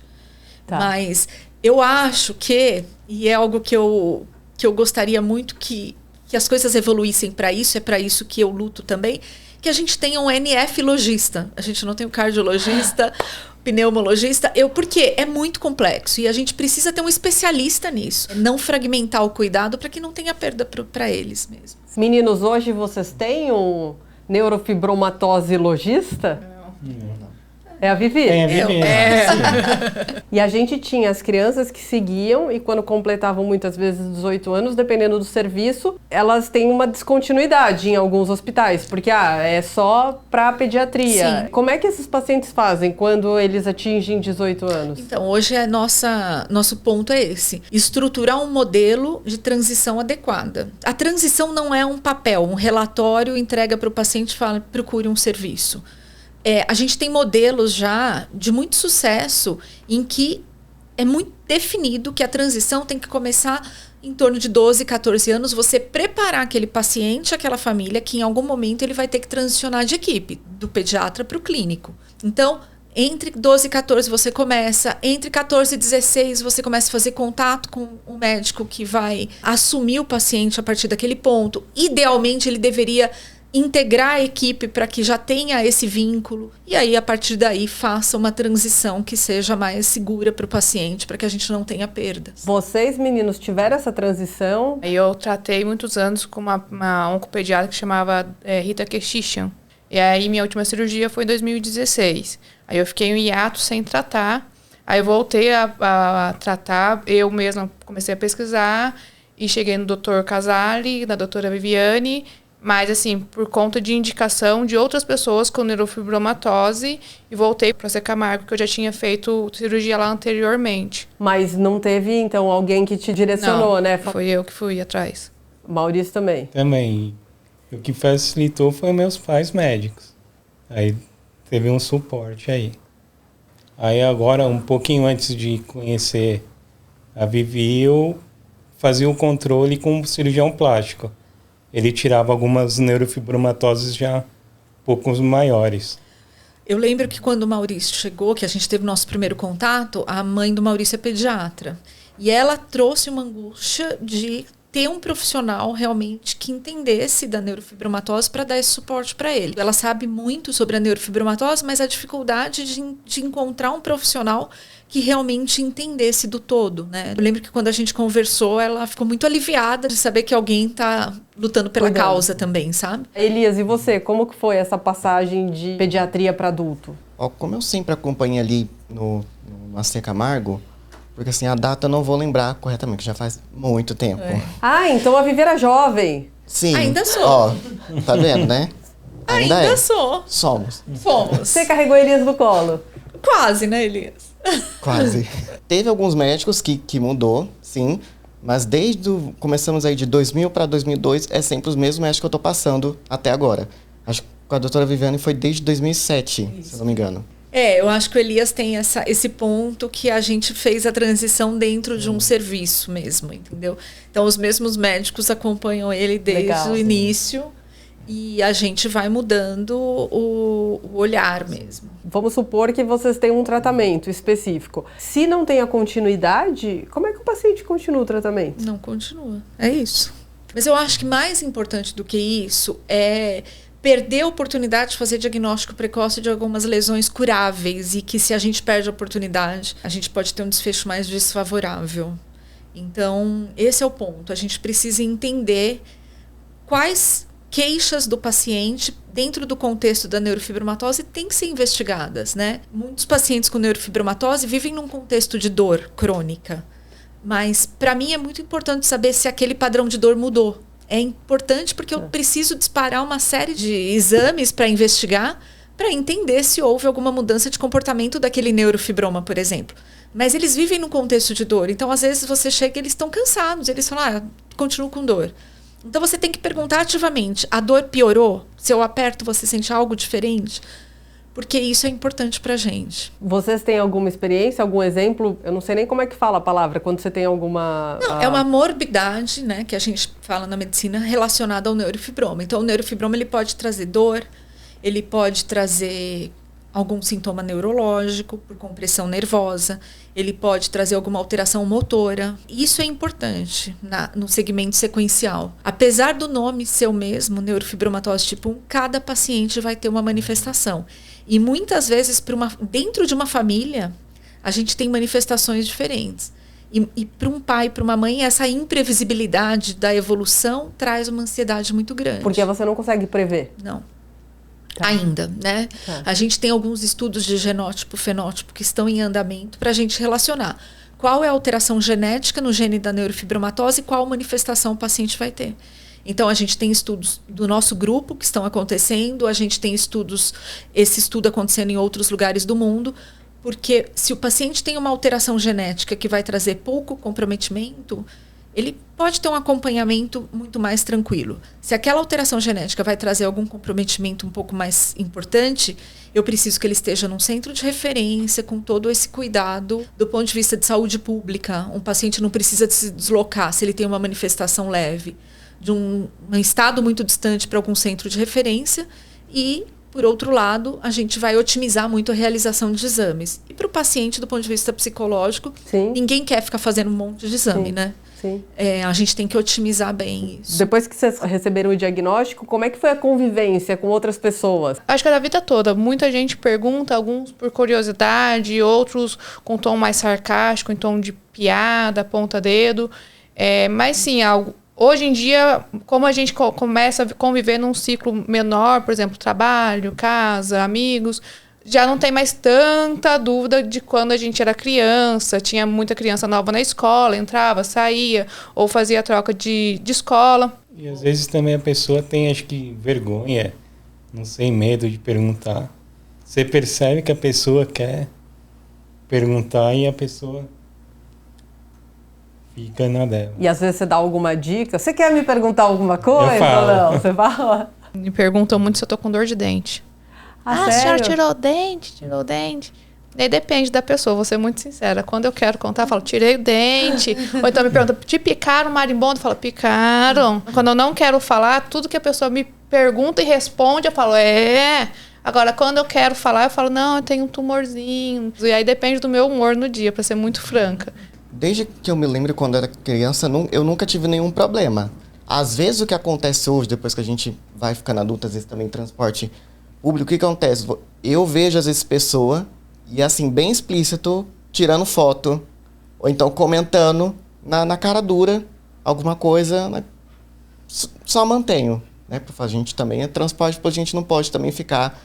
[SPEAKER 6] Tá. Mas eu acho que, e é algo que eu gostaria muito que as coisas evoluíssem para isso, é para isso que eu luto também, que a gente tenha um NF logista. A gente não tem um cardiologista, pneumologista, porque é muito complexo e a gente precisa ter um especialista nisso. Não fragmentar o cuidado para que não tenha perda para eles mesmos.
[SPEAKER 1] Meninos, hoje vocês têm um neurofibromatose logista?
[SPEAKER 2] Não.
[SPEAKER 1] É a Vivi?
[SPEAKER 4] É a Vivi.
[SPEAKER 1] E a gente tinha as crianças que seguiam e quando completavam muitas vezes 18 anos, dependendo do serviço, elas têm uma descontinuidade em alguns hospitais, porque é só para pediatria. Sim. Como é que esses pacientes fazem quando eles atingem 18 anos?
[SPEAKER 6] Então, hoje nosso ponto é esse: estruturar um modelo de transição adequada. A transição não é um papel, um relatório, entrega para o paciente e fala, procure um serviço. A gente tem modelos já de muito sucesso em que é muito definido que a transição tem que começar em torno de 12, 14 anos, você preparar aquele paciente, aquela família, que em algum momento ele vai ter que transicionar de equipe, do pediatra para o clínico. Então, entre 12 e 14 você começa, entre 14 e 16 você começa a fazer contato com o médico que vai assumir o paciente a partir daquele ponto. Idealmente, ele deveria integrar a equipe para que já tenha esse vínculo e aí, a partir daí, faça uma transição que seja mais segura para o paciente, para que a gente não tenha perdas.
[SPEAKER 1] Vocês, meninos, tiveram essa transição?
[SPEAKER 3] Aí eu tratei muitos anos com uma oncopediatra que chamava Rita Keshishian. E aí minha última cirurgia foi em 2016. Aí eu fiquei em hiato sem tratar. Aí eu voltei a tratar, eu mesma comecei a pesquisar e cheguei no Dr. Casale, na doutora Viviane, mas assim, por conta de indicação de outras pessoas com neurofibromatose, e voltei para a Camargo, que eu já tinha feito cirurgia lá anteriormente.
[SPEAKER 1] Mas não teve, então, alguém que te direcionou,
[SPEAKER 3] não,
[SPEAKER 1] né?
[SPEAKER 3] Foi eu que fui atrás.
[SPEAKER 1] Maurício também?
[SPEAKER 4] Também. O que facilitou foi meus pais médicos. Aí teve um suporte aí. Aí agora, um pouquinho antes de conhecer a Vivi, eu fazia o controle com um cirurgião plástico. Ele tirava algumas neurofibromatoses já um pouco maiores.
[SPEAKER 6] Eu lembro que quando o Maurício chegou, que a gente teve o nosso primeiro contato, a mãe do Maurício é pediatra. E ela trouxe uma angústia de ter um profissional realmente que entendesse da neurofibromatose para dar esse suporte para ele. Ela sabe muito sobre a neurofibromatose, mas a dificuldade de encontrar um profissional que realmente entendesse do todo, né? Eu lembro que quando a gente conversou, ela ficou muito aliviada de saber que alguém está lutando pela causa também, sabe?
[SPEAKER 1] Elias, e você? Como que foi essa passagem de pediatria para adulto?
[SPEAKER 2] Como eu sempre acompanhei ali no Master Camargo, porque assim, a data eu não vou lembrar corretamente, já faz muito tempo.
[SPEAKER 1] Ah, então a Vivi era jovem.
[SPEAKER 2] Sim.
[SPEAKER 6] Ainda sou.
[SPEAKER 2] Ó, tá vendo, né?
[SPEAKER 6] Ainda sou.
[SPEAKER 2] Somos.
[SPEAKER 6] Fomos.
[SPEAKER 1] Você carregou Elias no colo?
[SPEAKER 6] Quase, né, Elias?
[SPEAKER 2] Quase. Teve alguns médicos que mudou, sim, mas começamos aí de 2000 para 2002, é sempre os mesmos médicos que eu tô passando até agora. Acho que com a doutora Viviane foi desde 2007, se eu não me engano.
[SPEAKER 6] Eu acho que o Elias tem esse ponto que a gente fez a transição dentro de um serviço mesmo, entendeu? Então, os mesmos médicos acompanham ele desde o início e a gente vai mudando o olhar mesmo.
[SPEAKER 1] Vamos supor que vocês têm um tratamento específico. Se não tem a continuidade, como é que o paciente continua o tratamento?
[SPEAKER 6] Não continua. É isso. Mas eu acho que mais importante do que isso é perder a oportunidade de fazer diagnóstico precoce de algumas lesões curáveis e que, se a gente perde a oportunidade, a gente pode ter um desfecho mais desfavorável. Então, esse é o ponto. A gente precisa entender quais queixas do paciente dentro do contexto da neurofibromatose têm que ser investigadas, né? Muitos pacientes com neurofibromatose vivem num contexto de dor crônica, mas para mim é muito importante saber se aquele padrão de dor mudou. É importante porque eu preciso disparar uma série de exames para investigar, para entender se houve alguma mudança de comportamento daquele neurofibroma, por exemplo. Mas eles vivem num contexto de dor, então às vezes você chega e eles estão cansados, eles falam, continuo com dor. Então você tem que perguntar ativamente, a dor piorou? Se eu aperto, você sente algo diferente? Porque isso é importante pra gente.
[SPEAKER 1] Vocês têm alguma experiência, algum exemplo? Eu não sei nem como é que fala a palavra, quando você tem alguma...
[SPEAKER 6] Não, é uma morbidade, né, que a gente fala na medicina relacionada ao neurofibroma. Então o neurofibroma ele pode trazer dor, ele pode trazer algum sintoma neurológico por compressão nervosa, ele pode trazer alguma alteração motora. Isso é importante no segmento sequencial. Apesar do nome ser o mesmo, neurofibromatose tipo 1, cada paciente vai ter uma manifestação. E muitas vezes, dentro de uma família, a gente tem manifestações diferentes. E para um pai e para uma mãe, essa imprevisibilidade da evolução traz uma ansiedade muito grande.
[SPEAKER 1] Porque você não consegue prever?
[SPEAKER 6] Não. Ainda, né? A gente tem alguns estudos de genótipo, fenótipo que estão em andamento para a gente relacionar qual é a alteração genética no gene da neurofibromatose e qual manifestação o paciente vai ter. Então, a gente tem estudos do nosso grupo que estão acontecendo, a gente tem esse estudo acontecendo em outros lugares do mundo, porque se o paciente tem uma alteração genética que vai trazer pouco comprometimento, ele pode ter um acompanhamento muito mais tranquilo. Se aquela alteração genética vai trazer algum comprometimento um pouco mais importante, eu preciso que ele esteja num centro de referência, com todo esse cuidado do ponto de vista de saúde pública. Um paciente não precisa se deslocar se ele tem uma manifestação leve de um estado muito distante para algum centro de referência e, por outro lado, a gente vai otimizar muito a realização de exames. E para o paciente, do ponto de vista psicológico, ninguém quer ficar fazendo um monte de exame, né?
[SPEAKER 1] Sim.
[SPEAKER 6] A gente tem que otimizar bem isso.
[SPEAKER 1] Depois que vocês receberam o diagnóstico, como é que foi a convivência com outras pessoas?
[SPEAKER 3] Acho que é da vida toda. Muita gente pergunta, alguns por curiosidade, outros com tom mais sarcástico, em tom de piada, ponta-dedo. Mas sim, hoje em dia, como a gente começa a conviver num ciclo menor, por exemplo, trabalho, casa, amigos, já não tem mais tanta dúvida de quando a gente era criança. Tinha muita criança nova na escola, entrava, saía, ou fazia troca de escola.
[SPEAKER 4] E às vezes também a pessoa tem, acho que, vergonha, não sei, medo de perguntar. Você percebe que a pessoa quer perguntar e a pessoa fica na dela.
[SPEAKER 1] E às vezes você dá alguma dica. Você quer me perguntar alguma coisa?
[SPEAKER 4] Eu falo.
[SPEAKER 1] Ou não? Você fala?
[SPEAKER 3] Me perguntam muito se eu tô com dor de dente. A senhora tirou o dente? Tirou o dente? E aí depende da pessoa, vou ser muito sincera. Quando eu quero contar, eu falo, tirei o dente. Ou então me pergunta, te picaram marimbondo? Eu falo, picaram. Quando eu não quero falar, tudo que a pessoa me pergunta e responde, eu falo, Agora, quando eu quero falar, eu falo, não, eu tenho um tumorzinho. E aí depende do meu humor no dia, pra ser muito franca.
[SPEAKER 2] Desde que eu me lembro, quando era criança, eu nunca tive nenhum problema. Às vezes o que acontece hoje, depois que a gente vai ficando adulto, às vezes também em transporte público, o que acontece? Eu vejo às vezes pessoa, e assim, bem explícito, tirando foto, ou então comentando na cara dura alguma coisa, né? Só mantenho, né? Porque a gente também é transporte, porque a gente não pode também ficar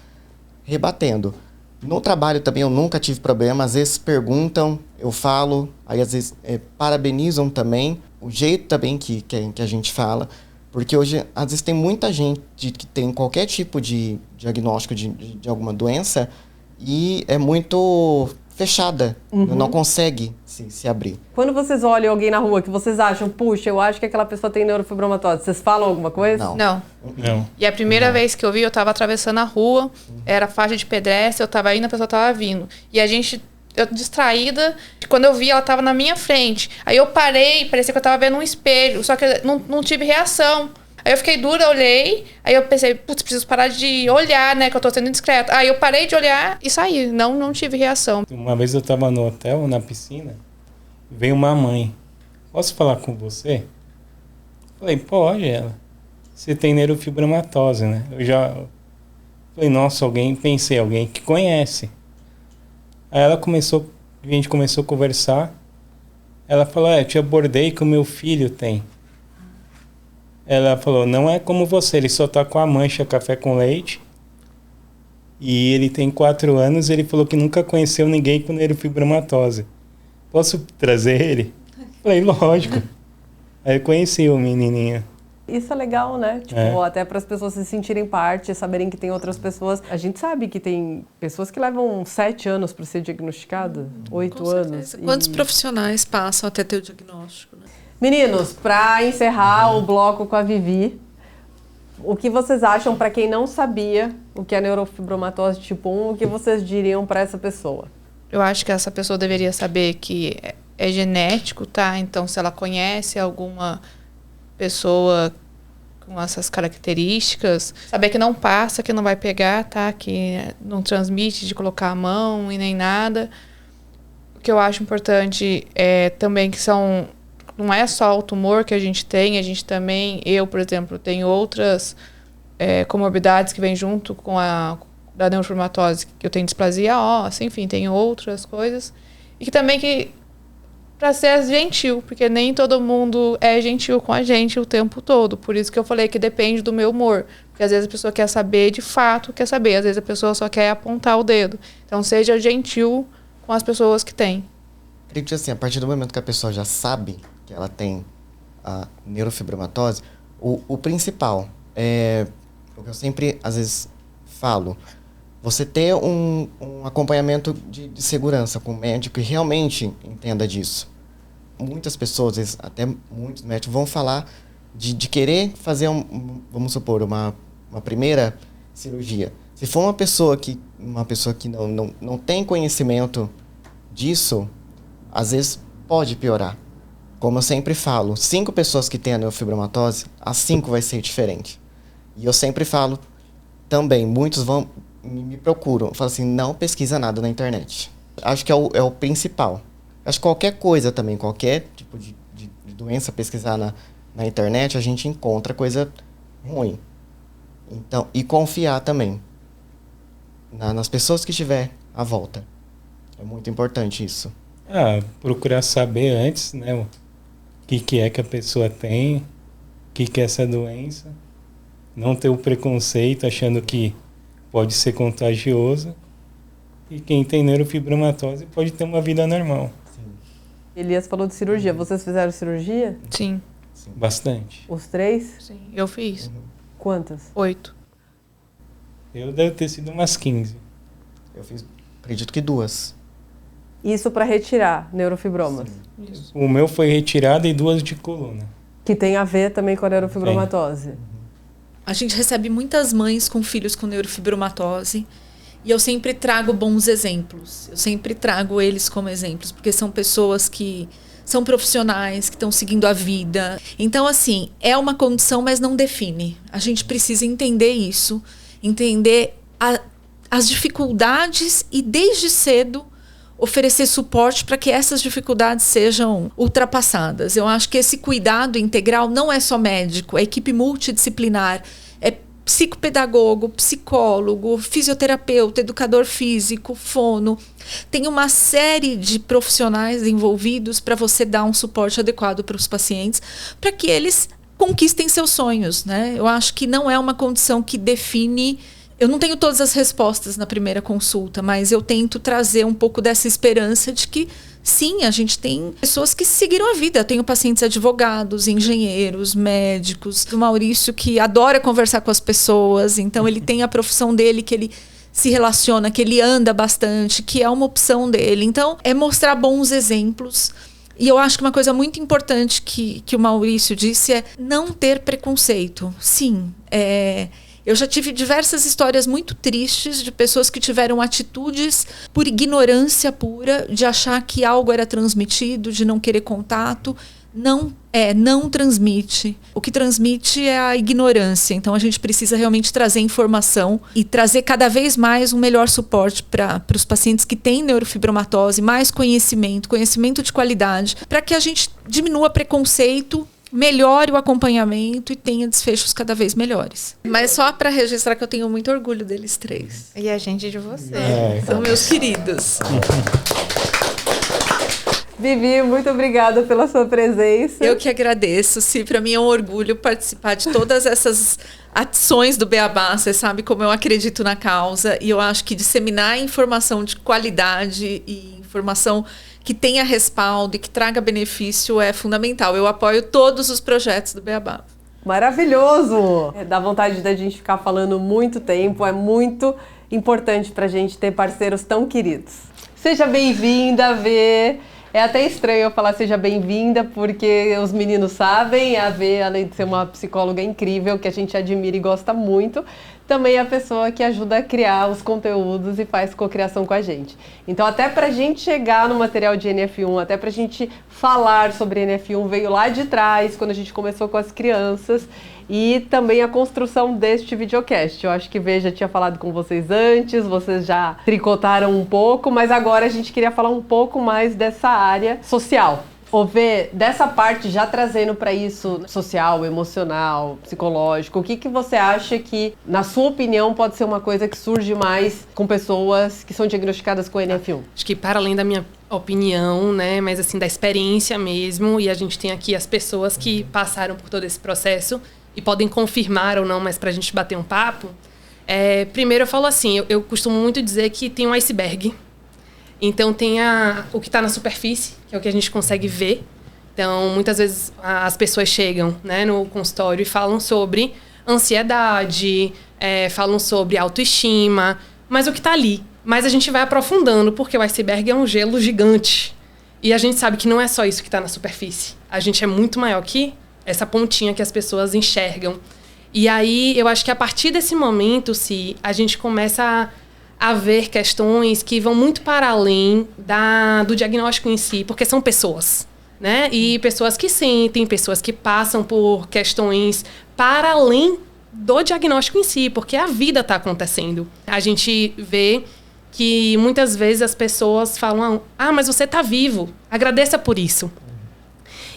[SPEAKER 2] rebatendo. No trabalho também eu nunca tive problema, às vezes perguntam, eu falo, aí às vezes parabenizam também, o jeito também que a gente fala, porque hoje às vezes tem muita gente que tem qualquer tipo de diagnóstico de alguma doença e é muito fechada, não consegue se abrir.
[SPEAKER 1] Quando vocês olham alguém na rua que vocês acham, puxa, eu acho que aquela pessoa tem neurofibromatose, vocês falam alguma coisa?
[SPEAKER 3] Não. E a primeira vez que eu vi, eu tava atravessando a rua, era faixa de pedestre, eu tava indo, a pessoa tava vindo. E eu distraída, quando eu vi, ela tava na minha frente. Aí eu parei, parecia que eu tava vendo um espelho, só que não tive reação. Aí eu fiquei dura, olhei, aí eu pensei, putz, preciso parar de olhar, né, que eu tô sendo indiscreta. Aí eu parei de olhar e saí, não tive reação.
[SPEAKER 4] Uma vez eu tava no hotel, na piscina, veio uma mãe. Posso falar com você? Falei, pode, ela. Você tem neurofibromatose, né? Eu já falei, nossa, alguém que conhece. Aí a gente começou a conversar. Ela falou, eu te abordei que o meu filho tem. Ela falou, não é como você, ele só tá com a mancha café com leite. E ele tem 4 anos, ele falou que nunca conheceu ninguém com neurofibromatose. Posso trazer ele? Falei, lógico. Aí eu conheci o menininho.
[SPEAKER 1] Isso é legal, né? Tipo, até para as pessoas se sentirem parte, saberem que tem outras pessoas. A gente sabe que tem pessoas que levam 7 anos para ser diagnosticada, 8 anos.
[SPEAKER 6] Quantos profissionais passam até ter o diagnóstico, né?
[SPEAKER 1] Meninos, para encerrar o bloco com a Vivi, o que vocês acham para quem não sabia o que é neurofibromatose tipo 1, o que vocês diriam para essa pessoa?
[SPEAKER 3] Eu acho que essa pessoa deveria saber que é genético, tá? Então, se ela conhece alguma pessoa com essas características, saber que não passa, que não vai pegar, tá? Que não transmite de colocar a mão e nem nada. O que eu acho importante é também que não é só o tumor que a gente também, eu, por exemplo, tenho outras comorbidades que vêm junto com da neurofibromatose, que eu tenho displasia óssea, enfim, tem outras coisas. E que também para ser gentil, porque nem todo mundo é gentil com a gente o tempo todo. Por isso que eu falei que depende do meu humor. Porque às vezes a pessoa quer saber, de fato quer saber. Às vezes a pessoa só quer apontar o dedo. Então seja gentil com as pessoas que têm.
[SPEAKER 2] Acredito que assim, a partir do momento que a pessoa já sabe que ela tem a neurofibromatose, o principal é o que eu sempre, às vezes, falo. Você ter um acompanhamento de segurança com um médico que realmente entenda disso. Muitas pessoas, até muitos médicos, vão falar de querer fazer, vamos supor, uma primeira cirurgia. Se for uma pessoa que não tem conhecimento disso, às vezes pode piorar. Como eu sempre falo, 5 pessoas que têm a neurofibromatose, as 5 vai ser diferente. E eu sempre falo também, muitos me procuram, falam assim, não pesquisa nada na internet. Acho que é o principal. Acho que qualquer coisa também, qualquer tipo de de doença, pesquisar na internet, a gente encontra coisa ruim. Então, e confiar também nas pessoas que estiver à volta. É muito importante isso.
[SPEAKER 4] Procurar saber antes, né, o que é que a pessoa tem, o que é essa doença. Não ter o preconceito achando que pode ser contagioso. E quem tem neurofibromatose pode ter uma vida normal.
[SPEAKER 1] Elias falou de cirurgia. Vocês fizeram cirurgia?
[SPEAKER 3] Sim.
[SPEAKER 4] Bastante.
[SPEAKER 1] Os 3?
[SPEAKER 3] Sim, eu fiz.
[SPEAKER 1] Quantas?
[SPEAKER 3] 8.
[SPEAKER 4] Eu devo ter sido umas 15.
[SPEAKER 2] Eu fiz, acredito que 2.
[SPEAKER 1] Isso para retirar neurofibromas.
[SPEAKER 3] Isso.
[SPEAKER 4] O meu foi retirado e 2 de coluna.
[SPEAKER 1] Que tem a ver também com a neurofibromatose.
[SPEAKER 6] A gente recebe muitas mães com filhos com neurofibromatose e eu sempre trago bons exemplos. Eu sempre trago eles como exemplos, porque são pessoas que são profissionais, que estão seguindo a vida. Então, assim, é uma condição, mas não define. A gente precisa entender isso, entender as dificuldades e, desde cedo, oferecer suporte para que essas dificuldades sejam ultrapassadas. Eu acho que esse cuidado integral não é só médico, é equipe multidisciplinar, é psicopedagogo, psicólogo, fisioterapeuta, educador físico, fono. Tem uma série de profissionais envolvidos para você dar um suporte adequado para os pacientes, para que eles conquistem seus sonhos, né? Eu acho que não é uma condição que define. Eu não tenho todas as respostas na primeira consulta, mas eu tento trazer um pouco dessa esperança de que, sim, a gente tem pessoas que seguiram a vida. Eu tenho pacientes advogados, engenheiros, médicos. O Maurício, que adora conversar com as pessoas, então ele tem a profissão dele, que ele se relaciona, que ele anda bastante, que é uma opção dele. Então, é mostrar bons exemplos. E eu acho que uma coisa muito importante que o Maurício disse é não ter preconceito. Sim, eu já tive diversas histórias muito tristes de pessoas que tiveram atitudes por ignorância pura, de achar que algo era transmitido, de não querer contato. Não transmite. O que transmite é a ignorância. Então a gente precisa realmente trazer informação e trazer cada vez mais um melhor suporte para os pacientes que têm neurofibromatose, mais conhecimento de qualidade, para que a gente diminua preconceito, melhore o acompanhamento e tenha desfechos cada vez melhores. Mas só para registrar que eu tenho muito orgulho deles 3.
[SPEAKER 3] E a gente de você.
[SPEAKER 6] São meus queridos.
[SPEAKER 1] Vivi, muito obrigada pela sua presença.
[SPEAKER 6] Eu que agradeço. Para mim é um orgulho participar de todas essas ações do Beabá. Você sabe como eu acredito na causa. E eu acho que disseminar informação de qualidade e informação que tenha respaldo e que traga benefício é fundamental. Eu apoio todos os projetos do Beabá.
[SPEAKER 1] Maravilhoso! Dá vontade da gente ficar falando muito tempo. É muito importante para a gente ter parceiros tão queridos. Seja bem-vinda, Vê. É até estranho eu falar seja bem-vinda, porque os meninos sabem, a Vê, além de ser uma psicóloga incrível, que a gente admira e gosta muito, também é a pessoa que ajuda a criar os conteúdos e faz cocriação com a gente. Então, até pra gente chegar no material de NF1, até pra gente falar sobre NF1, veio lá de trás, quando a gente começou com as crianças, e também a construção deste videocast. Eu acho que Vê já tinha falado com vocês antes, vocês já tricotaram um pouco, mas agora a gente queria falar um pouco mais dessa área social. Ô Vê, dessa parte já trazendo para isso social, emocional, psicológico, o que você acha que, na sua opinião, pode ser uma coisa que surge mais com pessoas que são diagnosticadas com NF1?
[SPEAKER 7] Acho que para além da minha opinião, né, mas assim, da experiência mesmo, e a gente tem aqui as pessoas que passaram por todo esse processo e podem confirmar ou não, mas para a gente bater um papo, primeiro eu falo assim, eu costumo muito dizer que tem um iceberg. Então tem o que está na superfície, que é o que a gente consegue ver. Então, muitas vezes as pessoas chegam, né, no consultório e falam sobre ansiedade, falam sobre autoestima, mas o que está ali. Mas a gente vai aprofundando, porque o iceberg é um gelo gigante. E a gente sabe que não é só isso que está na superfície. A gente é muito maior que essa pontinha que as pessoas enxergam. E aí, eu acho que a partir desse momento, se a gente começa a ver questões que vão muito para além do diagnóstico em si, porque são pessoas, né? E pessoas que sentem, pessoas que passam por questões para além do diagnóstico em si, porque a vida está acontecendo. A gente vê que muitas vezes as pessoas falam, mas você está vivo, agradeça por isso.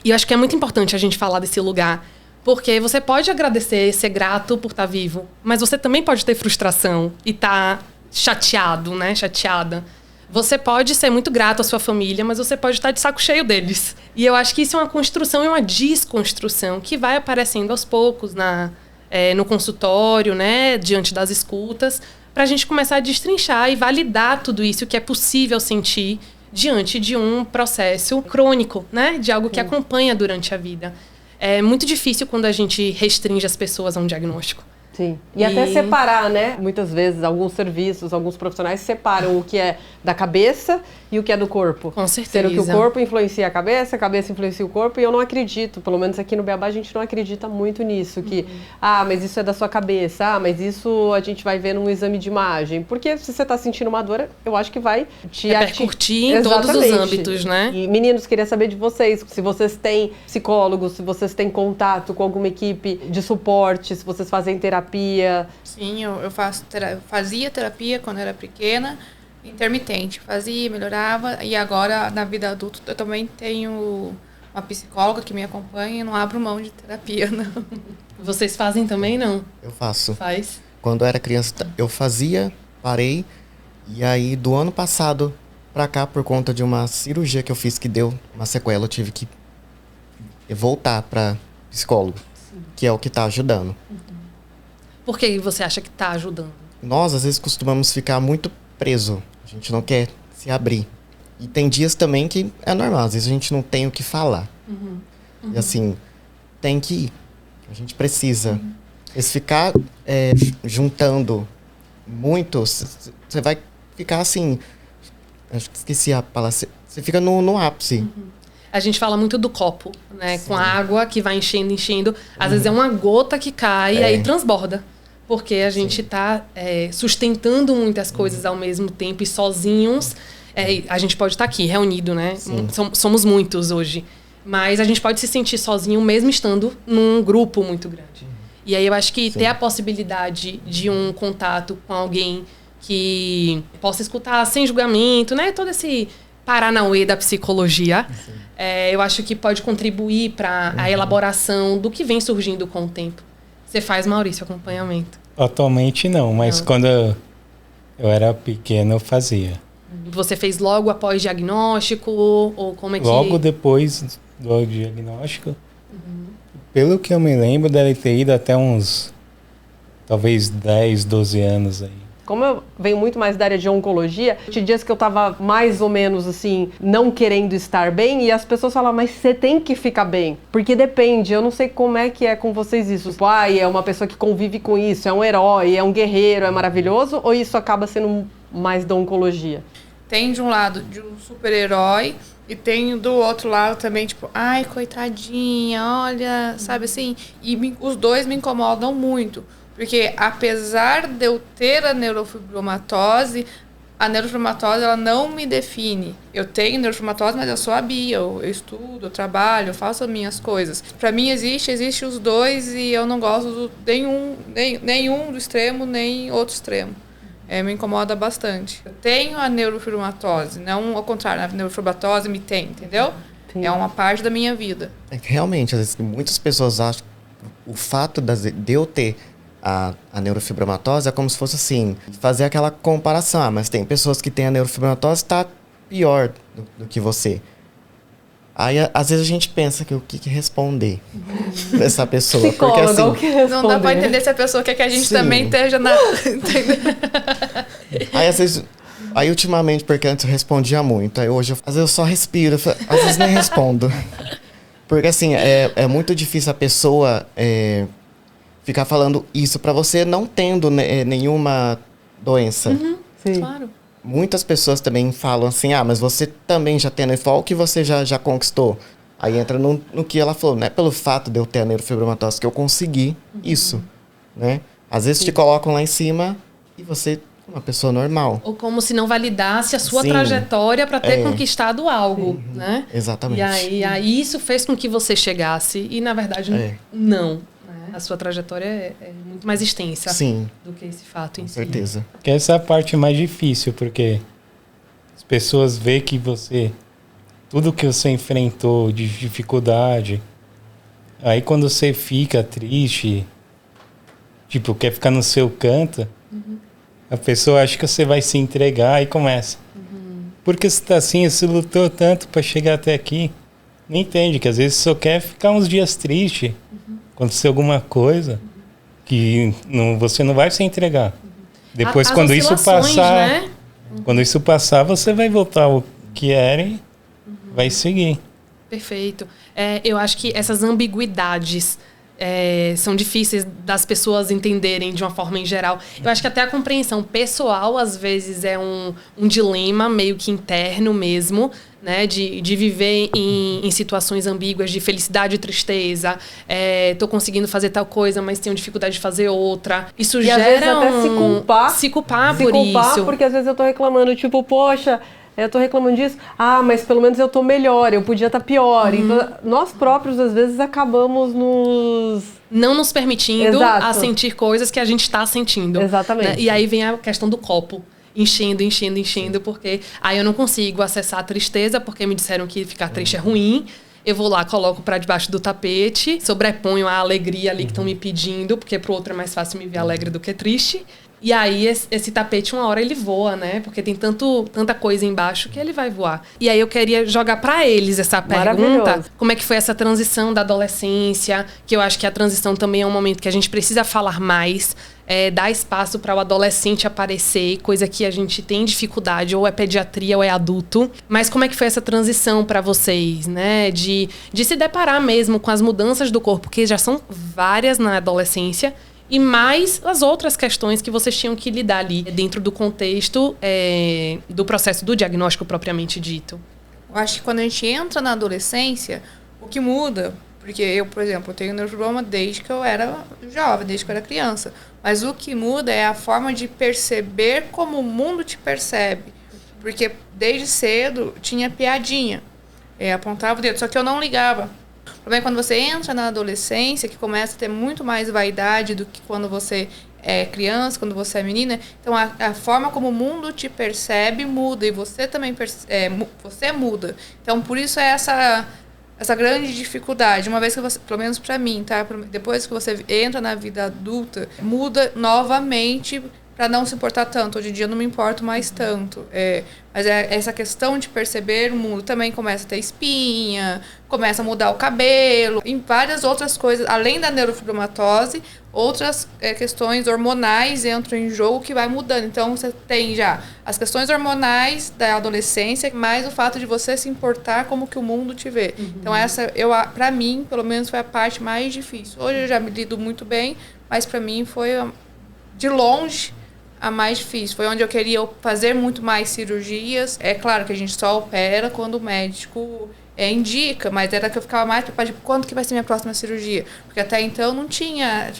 [SPEAKER 7] E eu acho que é muito importante a gente falar desse lugar, porque você pode agradecer, ser grato por estar vivo, mas você também pode ter frustração e estar chateado, né? Chateada. Você pode ser muito grato à sua família, mas você pode estar de saco cheio deles. E eu acho que isso é uma construção e uma desconstrução que vai aparecendo aos poucos no consultório, né? Diante das escutas, para a gente começar a destrinchar e validar tudo isso que é possível sentir diante de um processo crônico, né? De algo que acompanha durante a vida. É muito difícil quando a gente restringe as pessoas a um diagnóstico.
[SPEAKER 1] Sim. E até separar, né? Muitas vezes, alguns serviços, alguns profissionais separam o que é da cabeça e o que é do corpo.
[SPEAKER 7] Com certeza.
[SPEAKER 1] Sendo que o corpo influencia a cabeça influencia o corpo, e eu não acredito, pelo menos aqui no Beabá a gente não acredita muito nisso, que, mas isso é da sua cabeça, mas isso a gente vai ver num exame de imagem. Porque se você está sentindo uma dor, eu acho que vai te
[SPEAKER 7] repercutir em todos os âmbitos, né?
[SPEAKER 1] E, meninos, queria saber de vocês, se vocês têm psicólogos, se vocês têm contato com alguma equipe de suporte, se vocês fazem terapia.
[SPEAKER 3] Sim, eu fazia terapia quando era pequena, intermitente. Fazia, melhorava, e agora na vida adulta eu também tenho uma psicóloga que me acompanha e não abro mão de terapia, não.
[SPEAKER 7] Vocês fazem também, não?
[SPEAKER 2] Eu faço.
[SPEAKER 7] Faz?
[SPEAKER 2] Quando eu era criança, eu fazia, parei, e aí do ano passado pra cá, por conta de uma cirurgia que eu fiz que deu uma sequela, eu tive que voltar pra psicólogo, que é o que tá ajudando.
[SPEAKER 7] Por que você acha que está ajudando?
[SPEAKER 2] Nós, às vezes, costumamos ficar muito preso. A gente não quer se abrir. E tem dias também que é normal. Às vezes a gente não tem o que falar. E assim, tem que ir. A gente precisa. Se ficar juntando muito, você vai ficar assim... Acho que esqueci a palavra. Você fica no ápice.
[SPEAKER 7] A gente fala muito do copo, né? Sim. Com a água que vai enchendo. Às vezes é uma gota que cai e aí transborda. Porque a gente está sustentando muitas coisas ao mesmo tempo e sozinhos. A gente pode estar aqui, reunido, né? Somos muitos hoje. Mas a gente pode se sentir sozinho mesmo estando num grupo muito grande. E aí eu acho que ter a possibilidade de um contato com alguém que possa escutar sem julgamento, né? Todo esse paranauê da psicologia, eu acho que pode contribuir para a elaboração do que vem surgindo com o tempo. Você faz, Maurício, acompanhamento?
[SPEAKER 4] Atualmente não, mas quando eu era pequeno eu fazia.
[SPEAKER 7] Você fez logo após diagnóstico? Ou como é que...
[SPEAKER 4] Logo depois do diagnóstico. Pelo que eu me lembro, deve ter ido até uns, talvez 10, 12 anos aí.
[SPEAKER 1] Como eu venho muito mais da área de oncologia, tinha dias que eu tava mais ou menos assim, não querendo estar bem, e as pessoas falam, mas você tem que ficar bem. Porque depende, eu não sei como é que é com vocês isso. Tipo, é uma pessoa que convive com isso, é um herói, é um guerreiro, é maravilhoso, ou isso acaba sendo mais da oncologia?
[SPEAKER 3] Tem de um lado de um super-herói, e tem do outro lado também, tipo, ai, coitadinha, olha, sabe assim? E os dois me incomodam muito. Porque apesar de eu ter a neurofibromatose ela não me define. Eu tenho neurofibromatose, mas eu sou a Bia, eu estudo, eu trabalho, eu faço as minhas coisas. Para mim existe os dois e eu não gosto nenhum do extremo, nem outro extremo. Me incomoda bastante. Eu tenho a neurofibromatose, não ao contrário, a neurofibromatose me tem, entendeu? Sim. É uma parte da minha vida.
[SPEAKER 2] Realmente, às vezes muitas pessoas acham que o fato de eu ter a neurofibromatose é como se fosse assim, fazer aquela comparação. Mas tem pessoas que têm a neurofibromatose e tá pior do que você. Aí, às vezes, a gente pensa que o que responder dessa pessoa. Porque assim,
[SPEAKER 3] não dá pra entender se a pessoa quer que a gente também esteja na...
[SPEAKER 2] Aí, às vezes... Aí, ultimamente, porque antes eu respondia muito. Aí, hoje, às vezes, eu só respiro. Às vezes, nem respondo. Porque, assim, é muito difícil a pessoa... ficar falando isso pra você não tendo nenhuma doença.
[SPEAKER 1] Sim.
[SPEAKER 3] Claro.
[SPEAKER 2] Muitas pessoas também falam assim, mas você também já tem a NFO, o que você já conquistou? Aí entra no que ela falou, não é pelo fato de eu ter a neurofibromatose que eu consegui isso, né? Às vezes te colocam lá em cima e você é uma pessoa normal.
[SPEAKER 7] Ou como se não validasse a sua trajetória para ter conquistado algo, né?
[SPEAKER 2] Exatamente.
[SPEAKER 7] E aí isso fez com que você chegasse e, na verdade, não. A sua trajetória é muito mais extensa do que esse fato em si.
[SPEAKER 2] Com certeza.
[SPEAKER 4] Que essa é a parte mais difícil, porque as pessoas veem que você tudo que você enfrentou de dificuldade. Aí quando você fica triste, tipo, quer ficar no seu canto, a pessoa acha que você vai se entregar e começa. Porque você tá assim, você lutou tanto para chegar até aqui. Não entende que às vezes só quer ficar uns dias triste. Acontecer alguma coisa que você não vai se entregar. Depois, quando isso passar, né? Quando isso passar, você vai voltar ao que era e vai seguir.
[SPEAKER 7] Perfeito. Eu acho que essas ambiguidades são difíceis das pessoas entenderem de uma forma em geral. Eu acho que até a compreensão pessoal, às vezes, é um dilema meio que interno mesmo, né? De viver em situações ambíguas de felicidade e tristeza. Tô conseguindo fazer tal coisa, mas tenho dificuldade de fazer outra. Isso gera
[SPEAKER 1] às vezes até
[SPEAKER 7] se culpar por isso.
[SPEAKER 1] Porque às vezes eu tô reclamando, tipo, poxa, eu tô reclamando disso, mas pelo menos eu tô melhor, eu podia estar pior. Então, nós próprios, às vezes, acabamos
[SPEAKER 7] não nos permitindo a sentir coisas que a gente está sentindo.
[SPEAKER 1] Exatamente.
[SPEAKER 7] Né? E aí vem a questão do copo. Enchendo, porque aí eu não consigo acessar a tristeza, porque me disseram que ficar triste é ruim. Eu vou lá, coloco para debaixo do tapete, sobreponho a alegria ali que estão me pedindo, porque pro outro é mais fácil me ver alegre do que triste. E aí, esse tapete, uma hora ele voa, né? Porque tem tanta coisa embaixo que ele vai voar. E aí, eu queria jogar pra eles essa pergunta. Como é que foi essa transição da adolescência? Que eu acho que a transição também é um momento que a gente precisa falar mais. Dar espaço para o adolescente aparecer, coisa que a gente tem dificuldade, ou é pediatria ou é adulto. Mas como é que foi essa transição para vocês, né? De se deparar mesmo com as mudanças do corpo, que já são várias na adolescência, e mais as outras questões que vocês tinham que lidar ali dentro do contexto do processo do diagnóstico propriamente dito.
[SPEAKER 3] Eu acho que quando a gente entra na adolescência, o que muda, porque eu, por exemplo, eu tenho neuroblastoma desde que eu era jovem, desde que eu era criança, mas o que muda é a forma de perceber como o mundo te percebe, porque desde cedo tinha piadinha, apontava o dedo, só que eu não ligava. O problema é quando você entra na adolescência, que começa a ter muito mais vaidade do que quando você é criança, quando você é menina. Então, a forma como o mundo te percebe muda e você também você muda. Então, por isso é essa grande dificuldade. Uma vez que você, pelo menos para mim, tá? Depois que você entra na vida adulta, muda novamente para não se importar tanto. Hoje em dia eu não me importo mais tanto. Mas essa questão de perceber o mundo também começa a ter espinha, começa a mudar o cabelo, em várias outras coisas, além da neurofibromatose, outras questões hormonais entram em jogo que vai mudando. Então você tem já as questões hormonais da adolescência, mais o fato de você se importar como que o mundo te vê. Então essa, para mim, pelo menos foi a parte mais difícil. Hoje eu já me lido muito bem, mas para mim foi de longe a mais difícil. Foi onde eu queria fazer muito mais cirurgias. É claro que a gente só opera quando o médico indica, mas era que eu ficava mais preocupada de quando que vai ser minha próxima cirurgia. Porque até então não tinha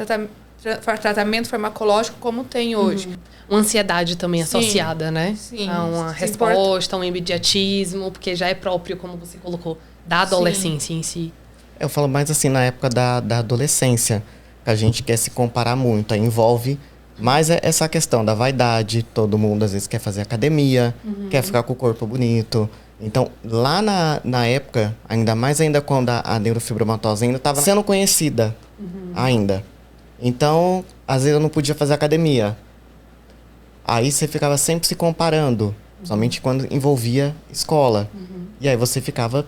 [SPEAKER 3] tratamento farmacológico como tem hoje.
[SPEAKER 7] Uma ansiedade também associada, né?
[SPEAKER 3] Sim.
[SPEAKER 7] A uma resposta, a um imediatismo, porque já é próprio, como você colocou, da adolescência em si.
[SPEAKER 2] Eu falo mais assim, na época da adolescência, que a gente quer se comparar muito, aí envolve mais essa questão da vaidade. Todo mundo às vezes quer fazer academia, quer ficar com o corpo bonito. Então, lá na época, ainda quando a neurofibromatose ainda estava sendo conhecida ainda. Então, às vezes eu não podia fazer academia. Aí você ficava sempre se comparando, somente quando envolvia escola. E aí você ficava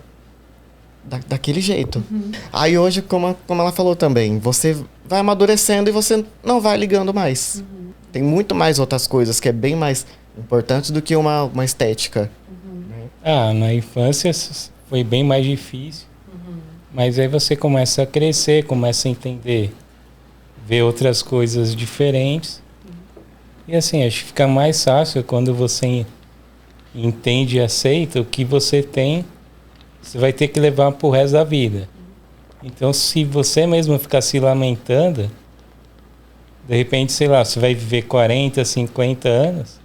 [SPEAKER 2] daquele jeito. Aí hoje, como ela falou também, você vai amadurecendo e você não vai ligando mais. Tem muito mais outras coisas que é bem mais importante do que uma estética.
[SPEAKER 4] Na infância foi bem mais difícil. Mas aí você começa a crescer, começa a entender, ver outras coisas diferentes. E assim, acho que fica mais fácil quando você entende e aceita o que você tem. Você vai ter que levar pro resto da vida. Então, se você mesmo ficar se lamentando, de repente, sei lá, você vai viver 40, 50 anos,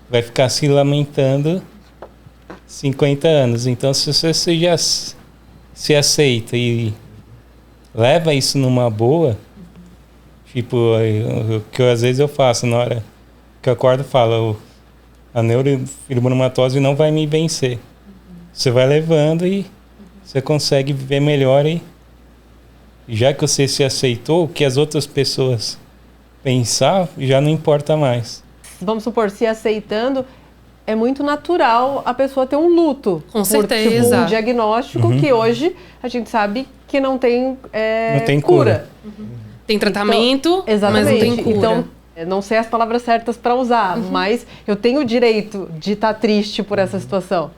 [SPEAKER 4] vai ficar se lamentando 50 anos. Então, se você já se aceita e leva isso numa boa, tipo, o que às vezes eu faço na hora que eu acordo, falo, a neurofibromatose não vai me vencer. você vai levando e você consegue viver melhor. E já que você se aceitou, o que as outras pessoas pensar já não importa mais.
[SPEAKER 1] Vamos supor, se aceitando, é muito natural a pessoa ter um luto.
[SPEAKER 7] Com
[SPEAKER 1] por,
[SPEAKER 7] certeza.
[SPEAKER 1] Tipo, um diagnóstico que hoje a gente sabe que não tem,
[SPEAKER 4] não tem cura.
[SPEAKER 7] Tem tratamento,
[SPEAKER 1] então,
[SPEAKER 7] mas não tem cura.
[SPEAKER 1] Então, não sei as palavras certas para usar, mas eu tenho o direito de estar triste por essa situação.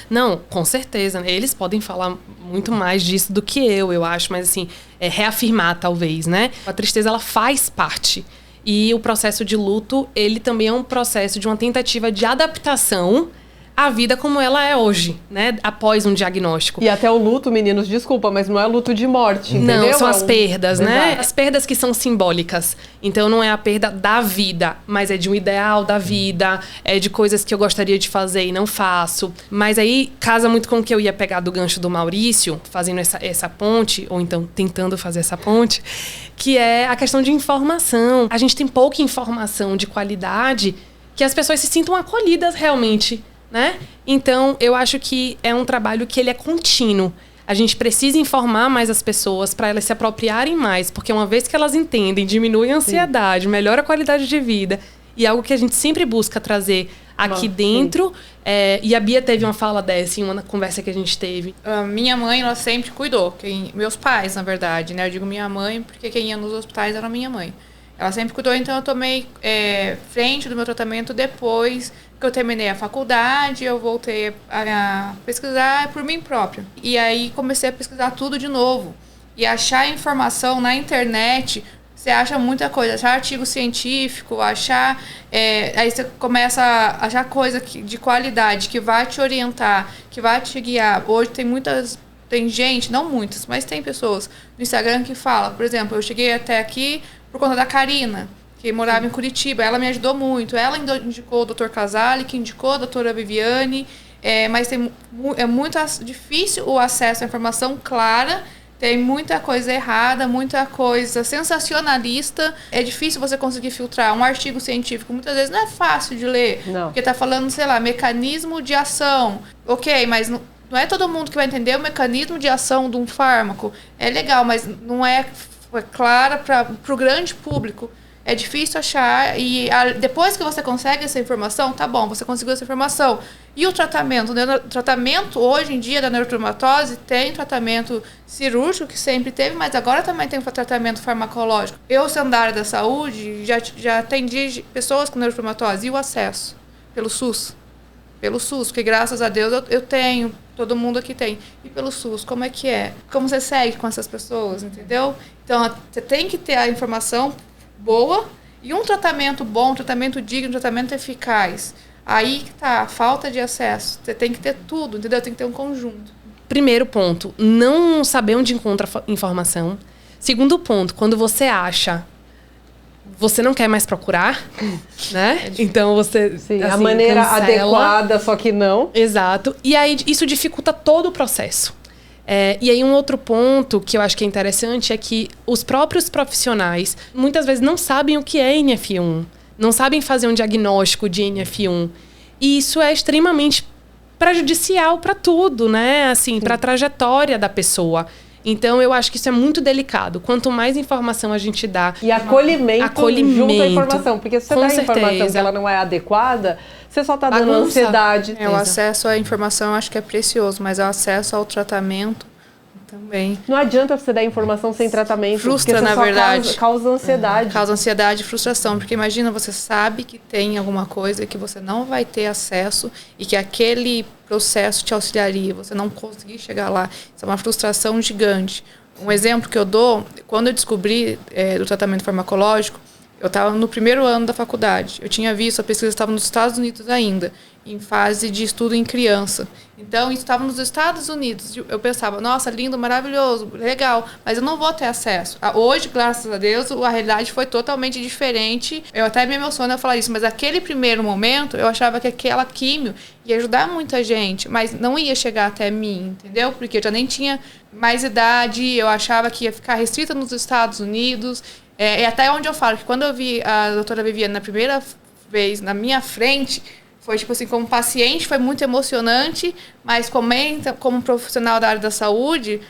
[SPEAKER 7] Não, com certeza. Eles podem falar muito mais disso do que eu acho. Mas, assim, reafirmar, talvez, né? A tristeza, ela faz parte. E o processo de luto, ele também é um processo de uma tentativa de adaptação à vida como ela é hoje, né? Após um diagnóstico.
[SPEAKER 1] E até o luto, meninos, desculpa, mas não é luto de morte, entendeu?
[SPEAKER 7] Não, são as perdas, né?
[SPEAKER 1] Exato.
[SPEAKER 7] As perdas que são simbólicas. Então, não é a perda da vida, mas é de um ideal da vida, é de coisas que eu gostaria de fazer e não faço. Mas aí, casa muito com o que eu ia pegar do gancho do Maurício, fazendo essa ponte, ou então tentando fazer essa ponte, que é a questão de informação. A gente tem pouca informação de qualidade que as pessoas se sintam acolhidas realmente, né? Então, eu acho que é um trabalho que ele é contínuo. A gente precisa informar mais as pessoas para elas se apropriarem mais, porque uma vez que elas entendem, diminui a ansiedade, melhora a qualidade de vida, e é algo que a gente sempre busca trazer aqui dentro. E a Bia teve uma fala dessa em uma conversa que a gente teve.
[SPEAKER 3] A minha mãe, ela sempre cuidou. Meus pais, na verdade, né? Eu digo minha mãe porque quem ia nos hospitais era minha mãe. Ela sempre cuidou, então eu tomei frente do meu tratamento depois que eu terminei a faculdade, eu voltei a pesquisar por mim própria. E aí comecei a pesquisar tudo de novo. E achar informação na internet, você acha muita coisa, achar artigo científico, achar... aí você começa a achar coisa de qualidade, que vai te orientar, que vai te guiar. Hoje tem gente, não muitas, mas tem pessoas no Instagram que falam, por exemplo, eu cheguei até aqui por conta da Karina, que morava em Curitiba. Ela me ajudou muito. Ela indicou o Dr. Casale, que indicou a doutora Viviane, mas é muito difícil o acesso à informação clara, tem muita coisa errada, muita coisa sensacionalista. É difícil você conseguir filtrar um artigo científico. Muitas vezes não é fácil de ler, porque está falando, sei lá, mecanismo de ação. Ok, mas não é todo mundo que vai entender o mecanismo de ação de um fármaco. É legal, mas não é clara para o grande público. É difícil achar, e depois que você consegue essa informação, tá bom, você conseguiu essa informação. E o tratamento? O tratamento, hoje em dia, da neurodermatose, tem tratamento cirúrgico, que sempre teve, mas agora também tem tratamento farmacológico. Eu, sendo da área da saúde, já atendi pessoas com neurodermatose. E o acesso? Pelo SUS. Pelo SUS, porque graças a Deus eu tenho, todo mundo aqui tem. E pelo SUS, como é que é? Como você segue com essas pessoas, entendeu? Então, você tem que ter a informação boa e um tratamento bom, um tratamento digno, um tratamento eficaz. Aí que tá, a falta de acesso. Você tem que ter tudo, entendeu? Tem que ter um conjunto.
[SPEAKER 7] Primeiro ponto, não saber onde encontra informação. Segundo ponto, quando você acha, você não quer mais procurar, né? Então você...
[SPEAKER 1] Sim,
[SPEAKER 7] assim,
[SPEAKER 1] a maneira
[SPEAKER 7] cancela.
[SPEAKER 1] adequada, só que não.
[SPEAKER 7] Exato. E aí isso dificulta todo o processo. E aí um outro ponto que eu acho que é interessante é que os próprios profissionais muitas vezes não sabem o que é NF1. Não sabem fazer um diagnóstico de NF1. E isso é extremamente prejudicial para tudo, né? Assim, para a trajetória da pessoa. Então, eu acho que isso é muito delicado. Quanto mais informação a gente dá...
[SPEAKER 1] E acolhimento junto à informação. Porque se você dá a informação que ela não é adequada, você só está dando ansiedade.
[SPEAKER 3] O acesso à informação eu acho que é precioso, mas o acesso ao tratamento também.
[SPEAKER 1] Não adianta você dar informação sem tratamento.
[SPEAKER 3] Frustra,
[SPEAKER 1] porque você
[SPEAKER 3] na
[SPEAKER 1] só
[SPEAKER 3] verdade.
[SPEAKER 1] Causa ansiedade.
[SPEAKER 3] Causa ansiedade e frustração. Porque imagina, você sabe que tem alguma coisa que você não vai ter acesso e que aquele processo te auxiliaria. Você não conseguir chegar lá. Isso é uma frustração gigante. Um exemplo que eu dou, quando eu descobri do tratamento farmacológico, eu estava no primeiro ano da faculdade. Eu tinha visto, a pesquisa estava nos Estados Unidos ainda, em fase de estudo em criança. Então, isso estava nos Estados Unidos. Eu pensava, nossa, lindo, maravilhoso, legal, mas eu não vou ter acesso. Hoje, graças a Deus, a realidade foi totalmente diferente. Eu até me emociono a falar isso, mas naquele primeiro momento, eu achava que aquela químio ia ajudar muita gente, mas não ia chegar até mim, entendeu? Porque eu já nem tinha mais idade, eu achava que ia ficar restrita nos Estados Unidos. É até onde eu falo que quando eu vi a doutora Viviane na primeira vez na minha frente, Foi tipo assim, como paciente foi muito emocionante, mas como profissional da área da saúde,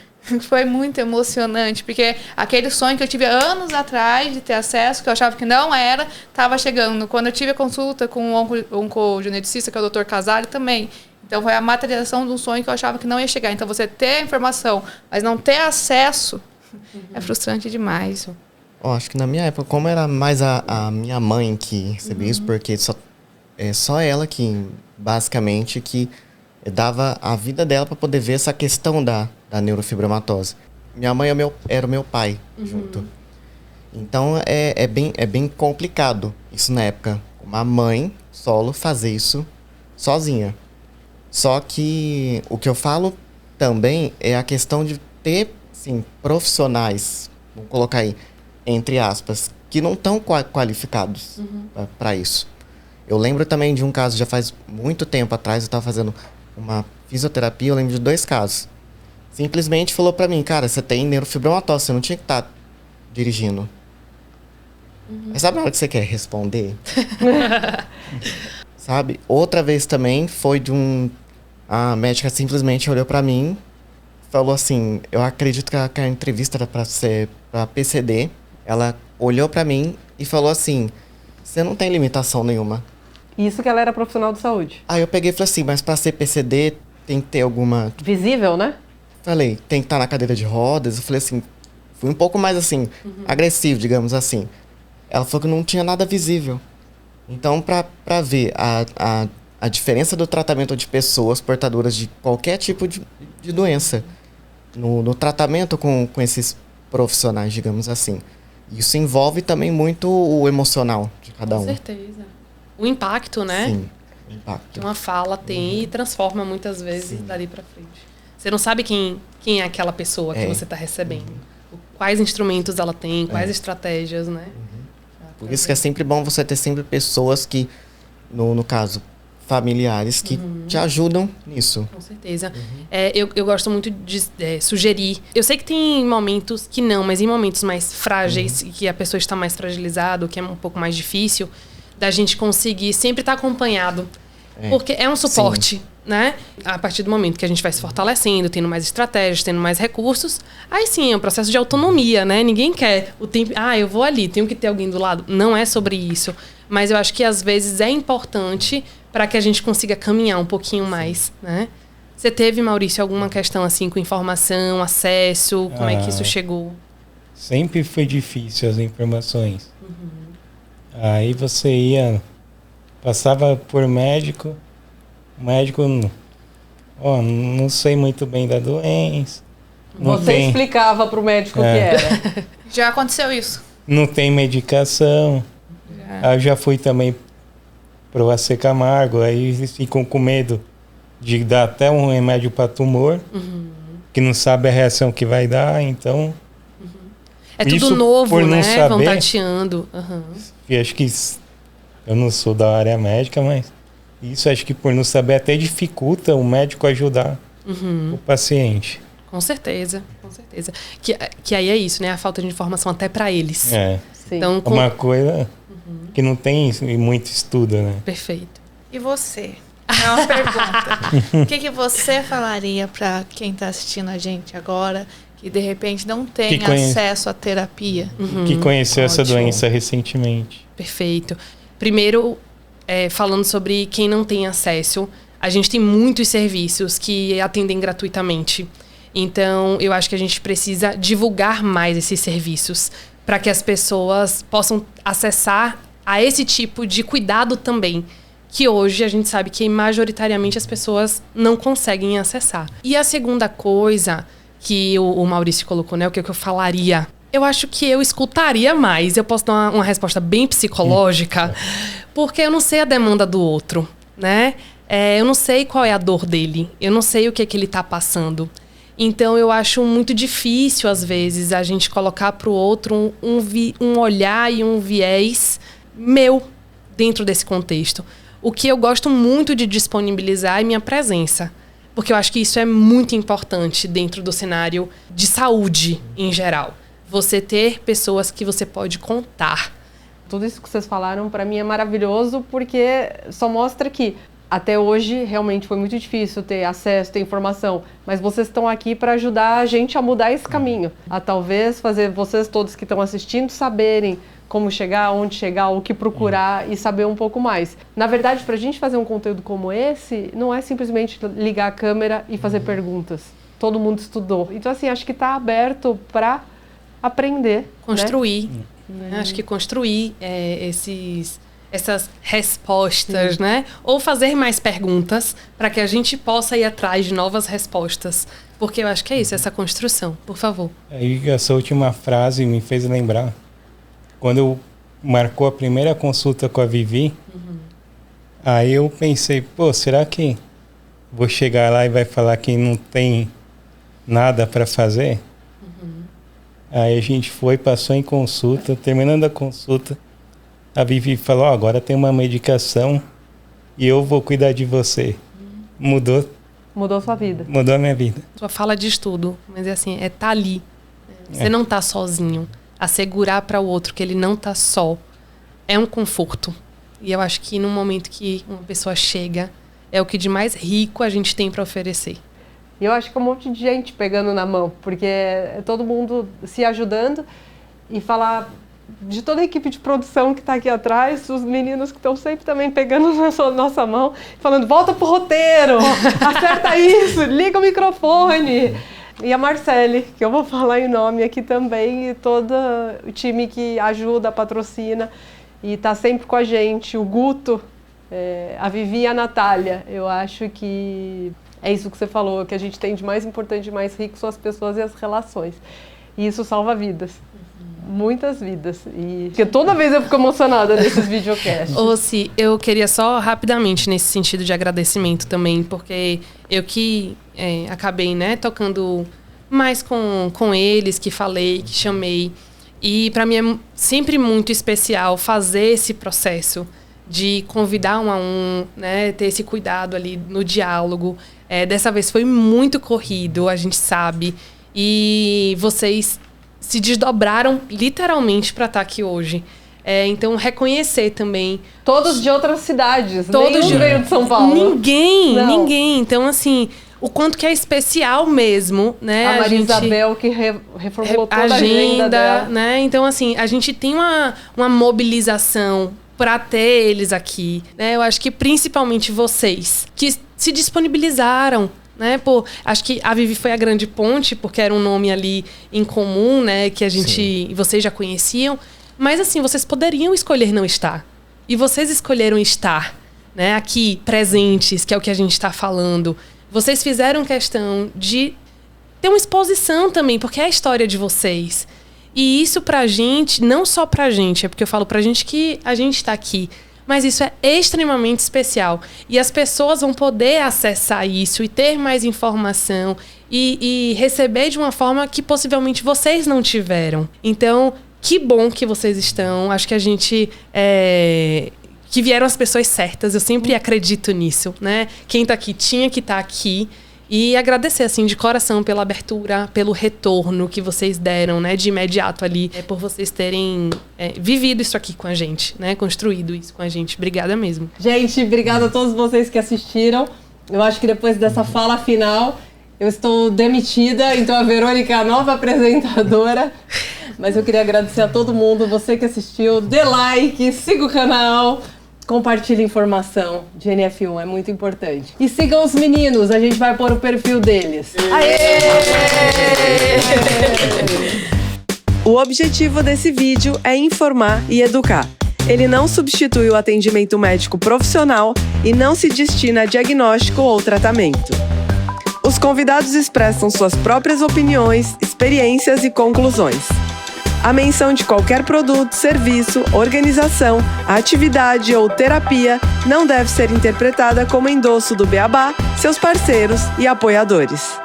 [SPEAKER 3] foi muito emocionante, porque aquele sonho que eu tive anos atrás de ter acesso, que eu achava que não era, estava chegando. Quando eu tive a consulta com um oncogeneticista, que é o Dr. Casale, também. Então, foi a materialização de um sonho que eu achava que não ia chegar. Então, você ter a informação, mas não ter acesso, é frustrante demais.
[SPEAKER 2] Acho que na minha época, como era mais a minha mãe que recebia isso, porque só ela que, basicamente, que dava a vida dela para poder ver essa questão da neurofibromatose. Minha mãe era o meu pai junto. Então, é bem complicado isso na época. Uma mãe solo fazer isso sozinha. Só que o que eu falo também é a questão de ter, sim, profissionais, vamos colocar aí, entre aspas, que não estão qualificados para isso. Eu lembro também de um caso, já faz muito tempo atrás, eu estava fazendo uma fisioterapia, eu lembro de 2 casos. Simplesmente falou para mim, cara, você tem neurofibromatose, você não tinha que estar dirigindo. Mas sabe na hora que você quer responder? Sabe? Outra vez também foi a médica simplesmente olhou pra mim, falou assim, eu acredito que a entrevista era pra ser pra PCD. Ela olhou pra mim e falou assim, você não tem limitação nenhuma.
[SPEAKER 1] Isso que ela era profissional de saúde.
[SPEAKER 2] Aí eu peguei e falei assim, mas pra ser PCD tem que ter alguma...
[SPEAKER 1] Visível, né?
[SPEAKER 2] Falei, tem que estar na cadeira de rodas. Eu falei assim, fui um pouco mais assim, agressivo, digamos assim. Ela falou que não tinha nada visível. Então, para ver a diferença do tratamento de pessoas portadoras de qualquer tipo de doença no tratamento com esses profissionais, digamos assim. Isso envolve também muito o emocional de cada um.
[SPEAKER 7] Com certeza. O impacto, né?
[SPEAKER 2] Sim, o impacto.
[SPEAKER 7] Que uma fala tem e transforma muitas vezes dali para frente. Você não sabe quem é aquela pessoa que você está recebendo. Quais instrumentos ela tem, quais estratégias, né?
[SPEAKER 2] Por isso que é sempre bom você ter sempre pessoas que, no caso, familiares, que te ajudam nisso.
[SPEAKER 7] Com certeza. Eu gosto muito de sugerir. Eu sei que tem momentos que não, mas em momentos mais frágeis, que a pessoa está mais fragilizada, que é um pouco mais difícil, da gente conseguir sempre estar acompanhado. Porque é um suporte, né? A partir do momento que a gente vai se fortalecendo, tendo mais estratégias, tendo mais recursos, aí sim, é um processo de autonomia, né? Ninguém quer o tempo... eu vou ali, tenho que ter alguém do lado. Não é sobre isso. Mas eu acho que, às vezes, é importante para que a gente consiga caminhar um pouquinho mais, né? Você teve, Maurício, alguma questão, assim, com informação, acesso? Como é que isso chegou?
[SPEAKER 4] Sempre foi difícil as informações. Aí você ia... Passava por médico, o médico, não sei muito bem da doença.
[SPEAKER 1] Você explicava para o médico o que era.
[SPEAKER 3] Já aconteceu isso?
[SPEAKER 4] Não tem medicação. Aí eu já fui também para o AC Camargo, aí eles ficam com medo de dar até um remédio para tumor, que não sabe a reação que vai dar, então...
[SPEAKER 7] É tudo novo, né?
[SPEAKER 4] Saber,
[SPEAKER 7] vão tateando.
[SPEAKER 4] E acho que... Eu não sou da área médica, mas isso acho que por não saber até dificulta o médico ajudar o paciente.
[SPEAKER 7] Com certeza, com certeza. Que aí é isso, né? A falta de informação até para eles.
[SPEAKER 1] Sim.
[SPEAKER 7] Então,
[SPEAKER 4] uma coisa que não tem muito estudo, né?
[SPEAKER 7] Perfeito.
[SPEAKER 3] E você? É uma pergunta. O que você falaria para quem está assistindo a gente agora, que de repente não tem acesso à terapia?
[SPEAKER 4] Que conheceu essa doença recentemente.
[SPEAKER 7] Perfeito. Primeiro, falando sobre quem não tem acesso, a gente tem muitos serviços que atendem gratuitamente. Então, eu acho que a gente precisa divulgar mais esses serviços para que as pessoas possam acessar a esse tipo de cuidado também, que hoje a gente sabe que majoritariamente as pessoas não conseguem acessar. E a segunda coisa que o Maurício colocou, né, o que eu falaria... Eu acho que eu escutaria mais. Eu posso dar uma resposta bem psicológica, porque eu não sei a demanda do outro, né? Eu não sei qual é a dor dele. Eu não sei o que ele está passando. Então, eu acho muito difícil, às vezes, a gente colocar para o outro um olhar e um viés meu dentro desse contexto. O que eu gosto muito de disponibilizar é minha presença. Porque eu acho que isso é muito importante dentro do cenário de saúde em geral. Você ter pessoas que você pode contar.
[SPEAKER 1] Tudo isso que vocês falaram, para mim, é maravilhoso, porque só mostra que até hoje realmente foi muito difícil ter acesso, ter informação, mas vocês estão aqui para ajudar a gente a mudar esse caminho, a talvez fazer vocês todos que estão assistindo saberem como chegar, onde chegar, o que procurar e saber um pouco mais. Na verdade, para a gente fazer um conteúdo como esse, não é simplesmente ligar a câmera e fazer perguntas. Todo mundo estudou. Então, assim, acho que está aberto para aprender.
[SPEAKER 7] Construir. Né? Acho que construir essas respostas, né? Ou fazer mais perguntas para que a gente possa ir atrás de novas respostas. Porque eu acho que é isso, essa construção. Por favor.
[SPEAKER 4] Aí essa última frase me fez lembrar. Quando marcou a primeira consulta com a Vivi, aí eu pensei, pô, será que vou chegar lá e vai falar que não tem nada para fazer? Aí a gente foi, passou em consulta, terminando a consulta, a Vivi falou, agora tem uma medicação e eu vou cuidar de você. Mudou
[SPEAKER 1] a sua vida.
[SPEAKER 4] Mudou a minha vida.
[SPEAKER 7] Sua fala diz tudo, mas é assim, tá ali. Você não tá sozinho. Assegurar para o outro que ele não tá só é um conforto. E eu acho que no momento que uma pessoa chega, é o que de mais rico a gente tem para oferecer.
[SPEAKER 1] E eu acho que é um monte de gente pegando na mão, porque é todo mundo se ajudando e falar de toda a equipe de produção que está aqui atrás, os meninos que estão sempre também pegando na nossa mão, falando, volta pro roteiro, acerta isso, liga o microfone. E a Marcele, que eu vou falar em nome aqui também, e todo o time que ajuda, patrocina e está sempre com a gente, o Guto, a Vivi e a Natália. Eu acho que é isso que você falou, que a gente tem de mais importante e mais rico são as pessoas e as relações. E isso salva vidas. Muitas vidas. Porque toda vez eu fico emocionada nesses videocasts.
[SPEAKER 7] Si, eu queria só rapidamente nesse sentido de agradecimento também, porque eu que acabei, né, tocando mais com eles, que falei, que chamei. E para mim é sempre muito especial fazer esse processo de convidar um a um, né, ter esse cuidado ali no diálogo. Dessa vez foi muito corrido, a gente sabe. E vocês se desdobraram literalmente para estar aqui hoje. Então, reconhecer também.
[SPEAKER 1] Todos de outras cidades.
[SPEAKER 7] Todos
[SPEAKER 1] nenhum veio de São Paulo.
[SPEAKER 7] Ninguém. Então, assim, o quanto que é especial mesmo, né?
[SPEAKER 1] A Maria Isabel que reformulou toda a agenda dela.
[SPEAKER 7] Né? Então, assim, a gente tem uma mobilização para ter eles aqui, né? Eu acho que principalmente vocês, que se disponibilizaram, né? Acho que a Vivi foi a grande ponte, porque era um nome ali em comum, né? Que a gente, vocês já conheciam. Mas assim, vocês poderiam escolher não estar. E vocês escolheram estar, né? Aqui, presentes, que é o que a gente está falando. Vocês fizeram questão de ter uma exposição também, porque é a história de vocês. E isso pra gente, não só pra gente, é porque eu falo pra gente que a gente tá aqui, mas isso é extremamente especial. E as pessoas vão poder acessar isso e ter mais informação e receber de uma forma que possivelmente vocês não tiveram. Então, que bom que vocês estão. Acho que a gente... que vieram as pessoas certas. Eu sempre acredito nisso, né? Quem tá aqui tinha que estar aqui. E agradecer, assim, de coração pela abertura, pelo retorno que vocês deram, né? De imediato ali, por vocês terem vivido isso aqui com a gente, né? Construído isso com a gente. Obrigada mesmo.
[SPEAKER 1] Gente, obrigada a todos vocês que assistiram. Eu acho que depois dessa fala final, eu estou demitida. Então a Verônica é a nova apresentadora. Mas eu queria agradecer a todo mundo, você que assistiu. Dê like, siga o canal. Compartilhe informação de NF1, é muito importante. E sigam os meninos, a gente vai pôr o perfil deles. Aê! O objetivo desse vídeo é informar e educar. Ele não substitui o atendimento médico profissional e não se destina a diagnóstico ou tratamento. Os convidados expressam suas próprias opiniões, experiências e conclusões. A menção de qualquer produto, serviço, organização, atividade ou terapia não deve ser interpretada como endosso do Beabá, seus parceiros e apoiadores.